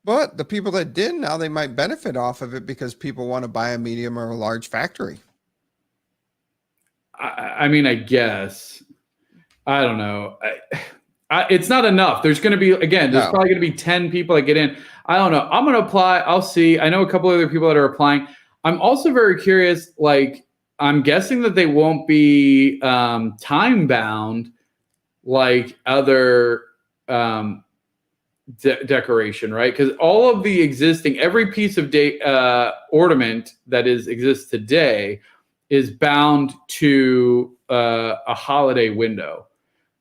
[SPEAKER 2] But the people that did, now they might benefit off of it because people want to buy a medium or a large factory.
[SPEAKER 3] I mean, I guess. I don't know. It's not enough. There's going to be, there's probably going to be 10 people that get in. I don't know. I'm going to apply. I'll see. I know a couple other people that are applying. I'm also very curious. Like, I'm guessing that they won't be time bound like other decoration, right? Because all of the existing, every piece of ornament that exists today is bound to a holiday window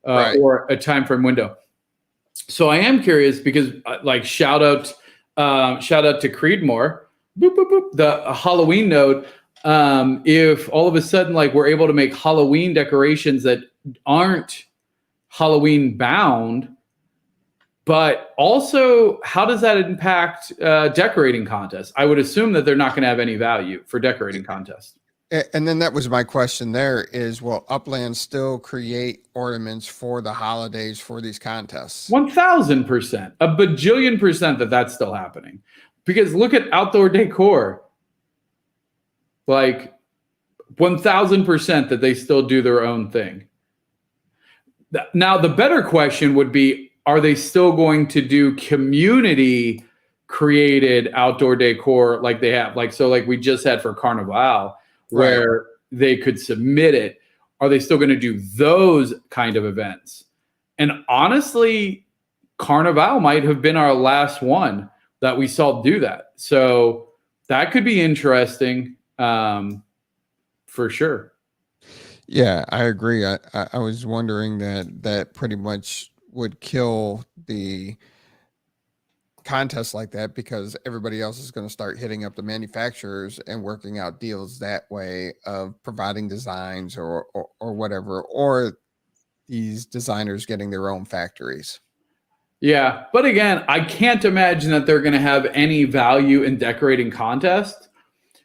[SPEAKER 3] or a time frame window. So I am curious because, like, shout out to Creedmoor, boop, boop, boop, the Halloween node. If all of a sudden, like, we're able to make Halloween decorations that aren't Halloween bound. But also, how does that impact decorating contests? I would assume that they're not going to have any value for decorating contests.
[SPEAKER 2] And then that was my question there is, will Upland still create ornaments for the holidays for these contests?
[SPEAKER 3] 1,000%, a bajillion percent that's still happening. Because look at outdoor decor. Like 1,000% that they still do their own thing. Now, the better question would be, are they still going to do community created outdoor decor like they have? Like we just had for Carnival, where they could submit it. Are they still going to do those kind of events? And honestly, Carnival might have been our last one that we saw do that. So that could be interesting for sure.
[SPEAKER 2] Yeah, I agree. I was wondering that pretty much would kill the contest like that because everybody else is going to start hitting up the manufacturers and working out deals that way of providing designs or whatever, or these designers getting their own factories.
[SPEAKER 3] Yeah, but again, I can't imagine that they're going to have any value in decorating contests.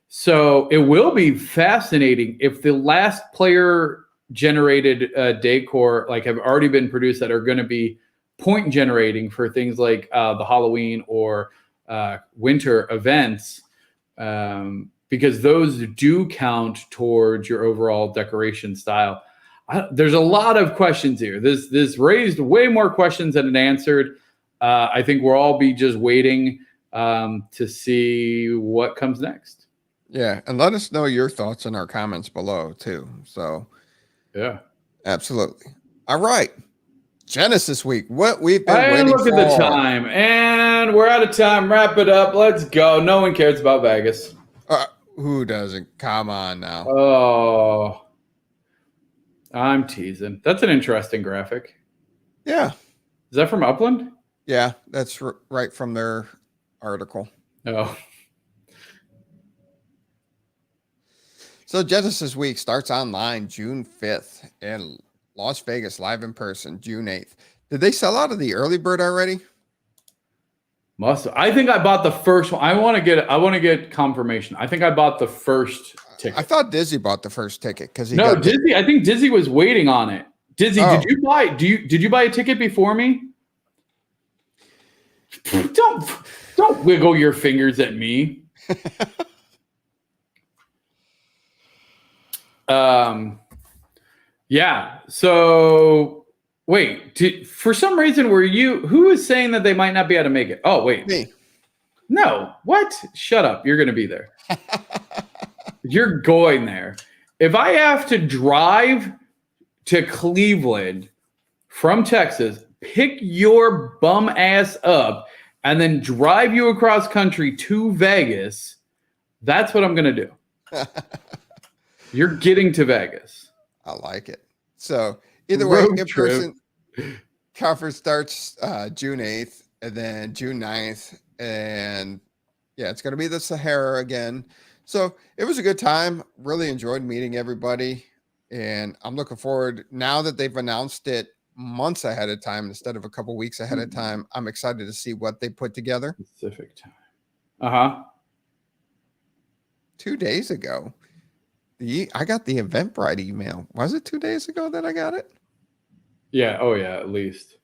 [SPEAKER 3] So it will be fascinating if the last player generated decor like have already been produced that are going to be point generating for things like the Halloween or winter events, because those do count towards your overall decoration style. There's a lot of questions here. This raised way more questions than it answered. I think we'll all be just waiting to see what comes next.
[SPEAKER 2] Yeah, and let us know your thoughts in our comments below too. So,
[SPEAKER 3] yeah,
[SPEAKER 2] absolutely. All right. Genesis week. What we've been
[SPEAKER 3] And
[SPEAKER 2] waiting
[SPEAKER 3] look
[SPEAKER 2] for.
[SPEAKER 3] at the time. And we're out of time. Wrap it up. Let's go. No one cares about Vegas.
[SPEAKER 2] Who doesn't? Come on now.
[SPEAKER 3] Oh, I'm teasing. That's an interesting graphic.
[SPEAKER 2] Yeah.
[SPEAKER 3] Is that from Upland?
[SPEAKER 2] Yeah, that's right from their article.
[SPEAKER 3] Oh.
[SPEAKER 2] So Genesis week starts online June 5th and Las Vegas live in person June 8th. Did they sell out of the early bird already?
[SPEAKER 3] Must. I think I bought the first one. I want to get confirmation. I think I bought the first ticket.
[SPEAKER 2] I thought Dizzy bought the first ticket because
[SPEAKER 3] Dizzy. I think Dizzy was waiting on it. Dizzy,
[SPEAKER 2] Oh.
[SPEAKER 3] Did you buy a ticket before me? Don't wiggle your fingers at me. Yeah. So wait. For some reason, who was saying that they might not be able to make it? Oh, wait.
[SPEAKER 2] Me.
[SPEAKER 3] No. What? Shut up. You're going to be there. You're going there. If I have to drive to Cleveland from Texas, pick your bum ass up, and then drive you across country to Vegas, that's what I'm going to do. You're getting to Vegas.
[SPEAKER 2] I like it. So either way,
[SPEAKER 3] Road
[SPEAKER 2] in-person conference starts June 8th and then June 9th. And yeah, it's going to be the Sahara again. So it was a good time. Really enjoyed meeting everybody. And I'm looking forward, now that they've announced it months ahead of time instead of a couple weeks ahead of time, I'm excited to see what they put together.
[SPEAKER 3] Pacific time. Uh-huh.
[SPEAKER 2] 2 days ago, I got the Eventbrite email. Was it 2 days ago that I got it?
[SPEAKER 3] Yeah. Oh, yeah, at least.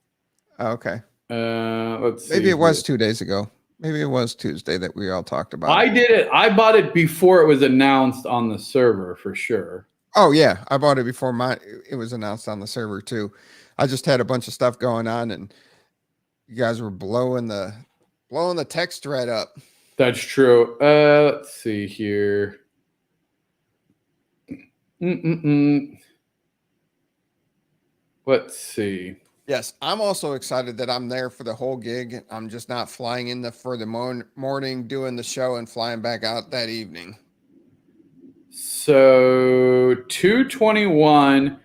[SPEAKER 2] Okay.
[SPEAKER 3] Let's see.
[SPEAKER 2] Maybe it was 2 days ago. Maybe it was Tuesday that we all talked about.
[SPEAKER 3] I did it. I bought it before it was announced on the server for sure.
[SPEAKER 2] Oh yeah, I bought it before it was announced on the server too. I just had a bunch of stuff going on, and you guys were blowing the text thread up.
[SPEAKER 3] That's true. Let's see here. Let's see.
[SPEAKER 2] Yes, I'm also excited that I'm there for the whole gig. I'm just not flying in for the morning, doing the show, and flying back out that evening.
[SPEAKER 3] So 2:21,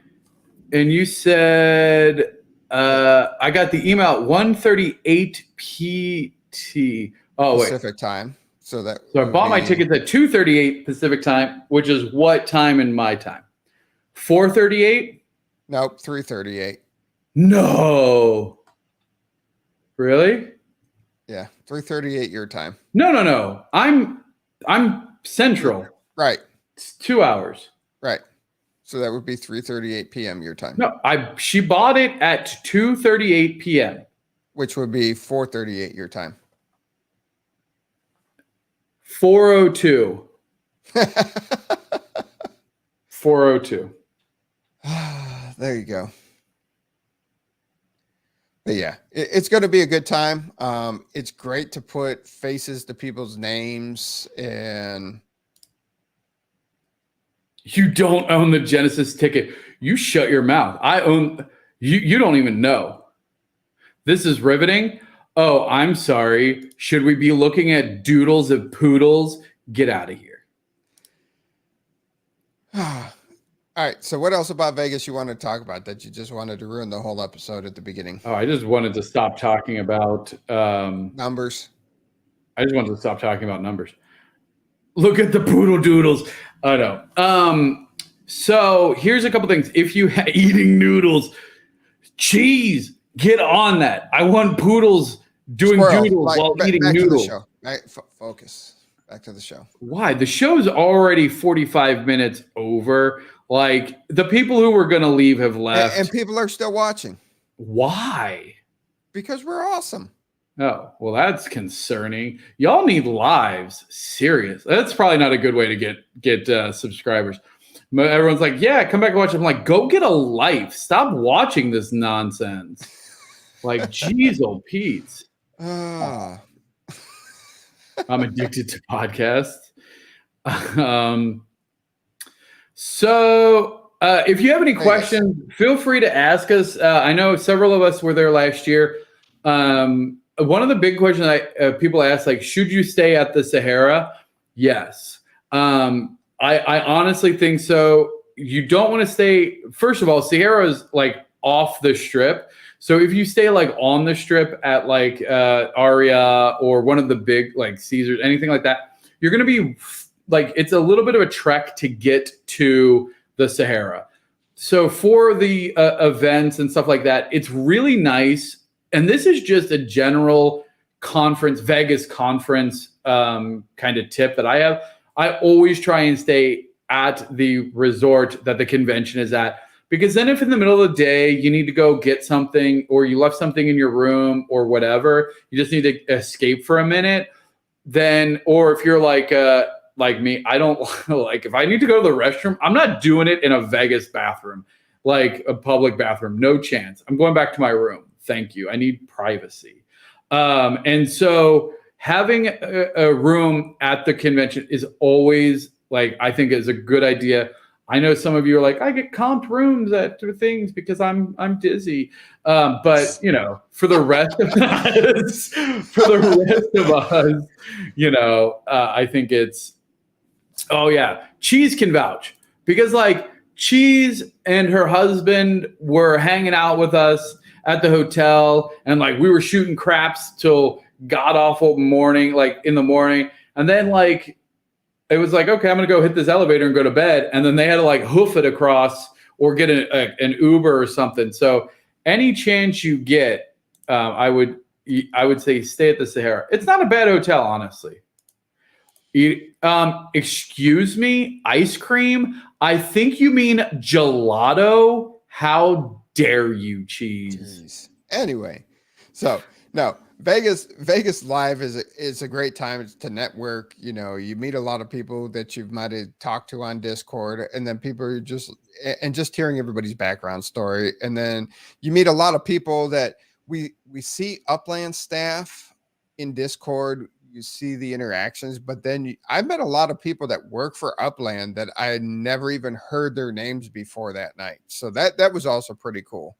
[SPEAKER 3] and you said I got the email at 1:38 PT. Oh, wait.
[SPEAKER 2] Pacific time. So
[SPEAKER 3] I bought my tickets at 2:38 Pacific time, which is what time in my time? 4:38?
[SPEAKER 2] Nope, 3:38.
[SPEAKER 3] No. Really?
[SPEAKER 2] Yeah, 3:38 your time.
[SPEAKER 3] No. I'm central.
[SPEAKER 2] Right.
[SPEAKER 3] It's 2 hours.
[SPEAKER 2] Right. So that would be 3:38 p.m. your time.
[SPEAKER 3] No, she bought it at 2:38 p.m.
[SPEAKER 2] Which would be 4:38 your time.
[SPEAKER 3] 4:02. 4:02.
[SPEAKER 2] There you go. But yeah, it's going to be a good time. It's great to put faces to people's names, and
[SPEAKER 3] You don't own the Genesis ticket. You shut your mouth. I own you don't even know. This is riveting. Oh, I'm sorry. Should we be looking at doodles of poodles? Get out of here.
[SPEAKER 2] all right. So what else about Vegas you want to talk about that you just wanted to ruin the whole episode at the beginning?
[SPEAKER 3] Oh, I just wanted to stop talking about
[SPEAKER 2] Numbers.
[SPEAKER 3] I just wanted to stop talking about numbers. Look at the poodle doodles. I know. So here's a couple things. If you eating noodles, cheese, get on that. I want poodles doing
[SPEAKER 2] Squirrel,
[SPEAKER 3] doodles while eating
[SPEAKER 2] back
[SPEAKER 3] noodles.
[SPEAKER 2] To the show. Right, focus. Back to the show.
[SPEAKER 3] Why? The show's already 45 minutes over. Like, the people who were going to leave have left.
[SPEAKER 2] And people are still watching.
[SPEAKER 3] Why?
[SPEAKER 2] Because we're awesome.
[SPEAKER 3] Oh, well, that's concerning. Y'all need lives. Serious. That's probably not a good way to get subscribers. But everyone's like, yeah, come back and watch. I'm like, go get a life. Stop watching this nonsense. Like, geez, old Pete. I'm addicted to podcasts. So If you have any questions, feel free to ask us. I know several of us were there last year. One of the big questions people ask, like, should you stay at the Sahara? Yes. I honestly think so. You don't want to stay. First of all, Sahara is like off the strip. So if you stay like on the strip at like Aria or one of the big like Caesars, anything like that, you're going to be like, it's a little bit of a trek to get to the Sahara. So for the events and stuff like that, it's really nice. And this is just a general conference, Vegas conference kind of tip that I have. I always try and stay at the resort that the convention is at, because then if in the middle of the day you need to go get something or you left something in your room or whatever, you just need to escape for a minute, then, or if you're like me, I don't like, if I need to go to the restroom, I'm not doing it in a Vegas bathroom, like a public bathroom, no chance. I'm going back to my room. Thank you. I need privacy. And so having a room at the convention is always like, I think is a good idea. I know some of you are like, I get comped rooms at things because I'm dizzy. But you know, for the rest of us, you know, I think it's, oh yeah, Cheese can vouch, because like Cheese and her husband were hanging out with us at the hotel, and like we were shooting craps till god awful morning, like in the morning, and then like it was like, okay, I'm gonna go hit this elevator and go to bed, and then they had to like hoof it across or get an Uber or something. So any chance you get, I would say stay at the Sahara. It's not a bad hotel, honestly. Excuse me, ice cream? I think you mean gelato. How dare you, Cheese?
[SPEAKER 2] Jeez. Anyway, so no, Vegas Live is a great time to network. You know, you meet a lot of people that you might have talked to on Discord, and then people are just hearing everybody's background story. And then you meet a lot of people that we see Upland staff in Discord. You see the interactions, but then I met a lot of people that work for Upland that I had never even heard their names before that night. So that was also pretty cool.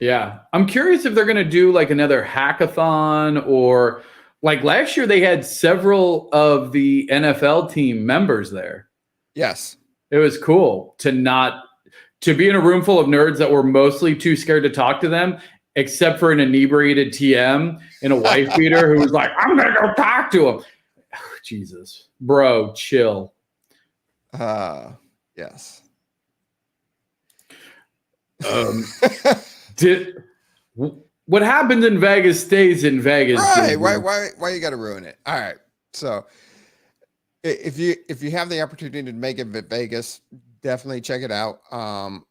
[SPEAKER 3] Yeah. I'm curious if they're going to do like another hackathon, or like last year they had several of the NFL team members there.
[SPEAKER 2] Yes.
[SPEAKER 3] It was cool to be in a room full of nerds that were mostly too scared to talk to them, except for an inebriated TM in a wife beater who was like, I'm going to go talk to him. Oh, Jesus, bro, chill.
[SPEAKER 2] Yes.
[SPEAKER 3] What happens in Vegas stays in Vegas.
[SPEAKER 2] Right. Why you got to ruin it? All right. So if you have the opportunity to make it at Vegas, definitely check it out.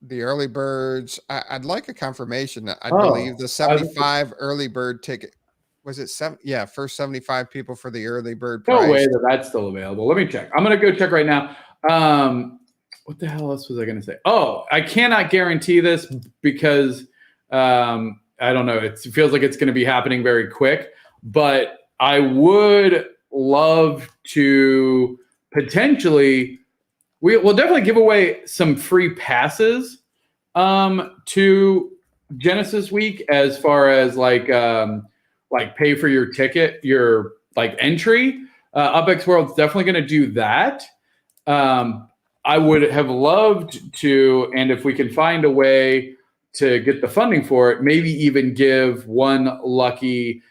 [SPEAKER 2] The early birds, I'd like a confirmation. I believe the 75 early bird ticket, was it first 75 people for the early bird price.
[SPEAKER 3] No way that's still available. Let me check. I'm going to go check right now. What the hell else was I going to say? Oh, I cannot guarantee this because I don't know. It feels like it's going to be happening very quick, but I would love to potentially, we'll definitely give away some free passes to Genesis Week, as far as like pay for your ticket, your like entry. UPX World's definitely going to do that. I would have loved to, and if we can find a way to get the funding for it, maybe even give one lucky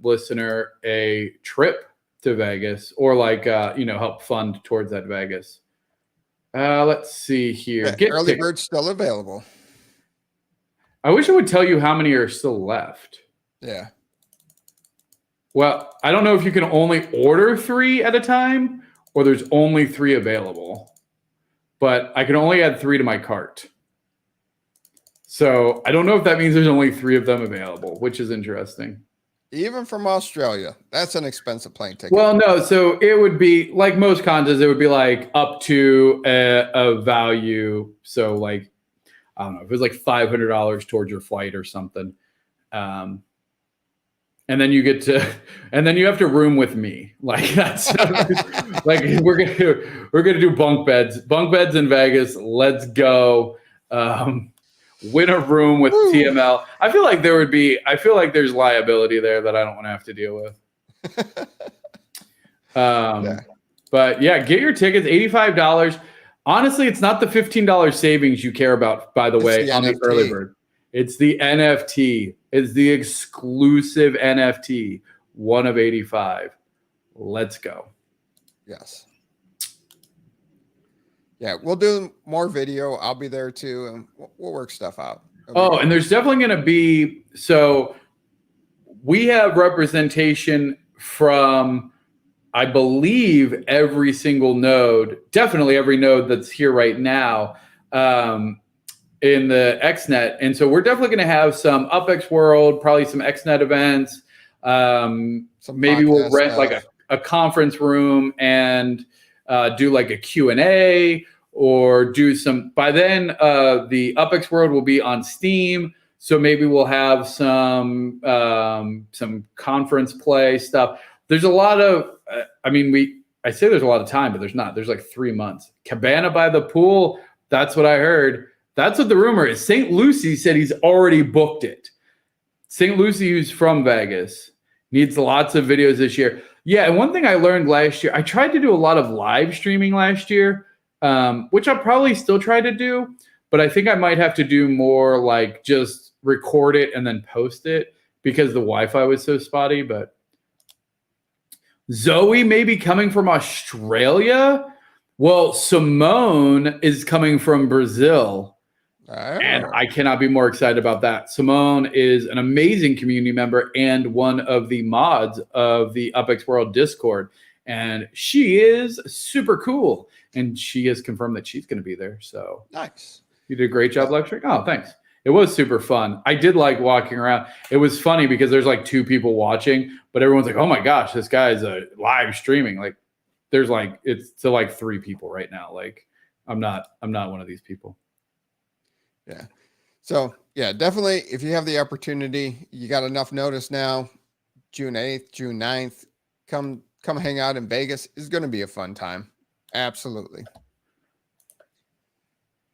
[SPEAKER 3] listener a trip to Vegas, or like help fund towards that Vegas. Let's see here.
[SPEAKER 2] Early bird's still available.
[SPEAKER 3] I wish I would tell you how many are still left.
[SPEAKER 2] Yeah.
[SPEAKER 3] Well, I don't know if you can only order 3 at a time, or there's only 3 available. But I can only add 3 to my cart. So I don't know if that means there's only 3 of them available, which is interesting.
[SPEAKER 2] Even from Australia, that's an expensive plane ticket.
[SPEAKER 3] Well, no, so it would be like most contests, it would be like up to a value. So like, I don't know, if it was like $500 towards your flight or something. and then you get to, and then you have to room with me. Like that's like we're gonna do bunk beds in Vegas. Let's go. Win a room with TML. I feel like there's liability there that I don't want to have to deal with. But yeah, get your tickets, $85. Honestly, it's not the $15 savings you care about, by the way, on the early bird. It's the NFT. It's the exclusive NFT, one of 85. Let's go.
[SPEAKER 2] Yes. Yeah, we'll do more video. I'll be there too, and we'll work stuff out.
[SPEAKER 3] And there's definitely going to be, so we have representation from, I believe, every single node, definitely every node that's here right now in the XNet. And so we're definitely going to have some UPX World, probably some XNet events. Maybe we'll rent stuff, like a conference room and do like a Q&A or do some, by then the UPX World will be on Steam. So maybe we'll have some conference play stuff. There's a lot of, I say there's a lot of time, but there's not. There's like 3 months. Cabana by the pool. That's what I heard. That's what the rumor is. St. Lucie said he's already booked it. St. Lucie, who's from Vegas, needs lots of videos this year. Yeah, and one thing I learned last year, I tried to do a lot of live streaming last year, which I'll probably still try to do, but I think I might have to do more like just record it and then post it because the Wi-Fi was so spotty. But Zoe may be coming from Australia. Well, Simone is coming from Brazil. And I cannot be more excited about that. Simone is an amazing community member and one of the mods of the UPX World Discord. And she is super cool. And she has confirmed that she's going to be there. So
[SPEAKER 2] nice.
[SPEAKER 3] You did a great job lecturing. Oh, thanks. It was super fun. I did like walking around. It was funny because there's like 2 people watching, but everyone's like, oh my gosh, this guy's live streaming. Like there's like, it's to like 3 people right now. Like I'm not one of these people.
[SPEAKER 2] Yeah. So yeah, definitely. If you have the opportunity, you got enough notice now, June 8th, June 9th, come hang out in Vegas. It's going to be a fun time. Absolutely.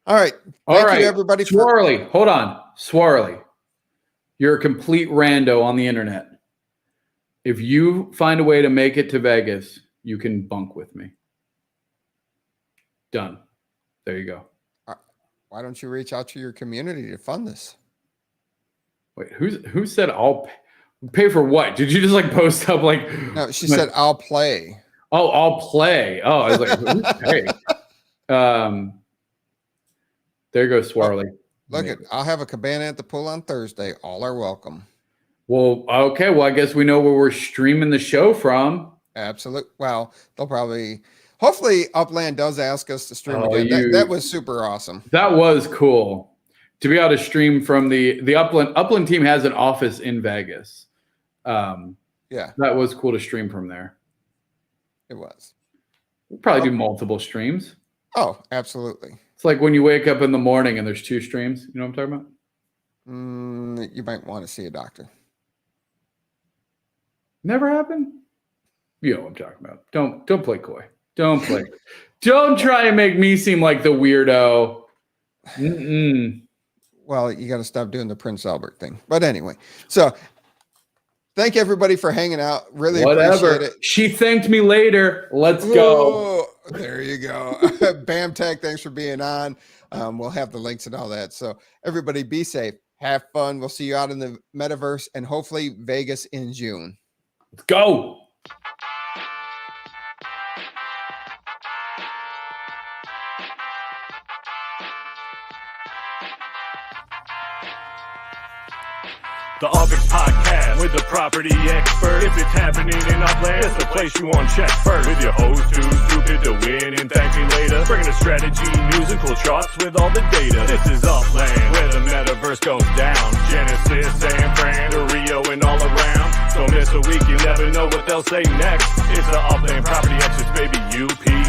[SPEAKER 2] All right. Thank you everybody.
[SPEAKER 3] Swirly. Hold on. Swirly. You're a complete rando on the internet. If you find a way to make it to Vegas, you can bunk with me. Done. There you go.
[SPEAKER 2] Why don't you reach out to your community to fund this?
[SPEAKER 3] Wait, who said I'll pay for what? Did you just like post up like?
[SPEAKER 2] No, she said I'll play.
[SPEAKER 3] Oh, I'll play. Oh, I was like, who's pay? There goes Swirly.
[SPEAKER 2] Look I'll have a cabana at the pool on Thursday. All are welcome.
[SPEAKER 3] Well, okay. Well, I guess we know where we're streaming the show from.
[SPEAKER 2] Absolutely. Well, they'll probably. Hopefully, Upland does ask us to stream again. That was super awesome.
[SPEAKER 3] That was cool to be able to stream from the Upland. Upland team has an office in Vegas. Yeah, that was cool to stream from there.
[SPEAKER 2] It was.
[SPEAKER 3] We'll probably do multiple streams.
[SPEAKER 2] Oh, absolutely.
[SPEAKER 3] It's like when you wake up in the morning and there's 2 streams. You know what I'm talking about?
[SPEAKER 2] You might want to see a doctor.
[SPEAKER 3] Never happened. You know what I'm talking about. Don't play coy. Don't play. Don't try and make me seem like the weirdo.
[SPEAKER 2] Well, you got to stop doing the Prince Albert thing. But anyway, so thank everybody for hanging out. Really appreciate it.
[SPEAKER 3] She thanked me later. Let's go.
[SPEAKER 2] There you go. BamTech, thanks for being on. We'll have the links and all that. So everybody be safe. Have fun. We'll see you out in the metaverse and hopefully Vegas in June.
[SPEAKER 3] Let's go.
[SPEAKER 1] The UPX Podcast with the property expert. If it's happening in Upland, it's the place you want to check first. With your host who's stupid to win and thank me later. Bringing the strategy, news, and cool charts with all the data. This is Upland, where the metaverse goes down. Genesis, San Fran, to Rio, and all around. Don't miss a week, you never know what they'll say next. It's the Upland property experts, baby, UPX.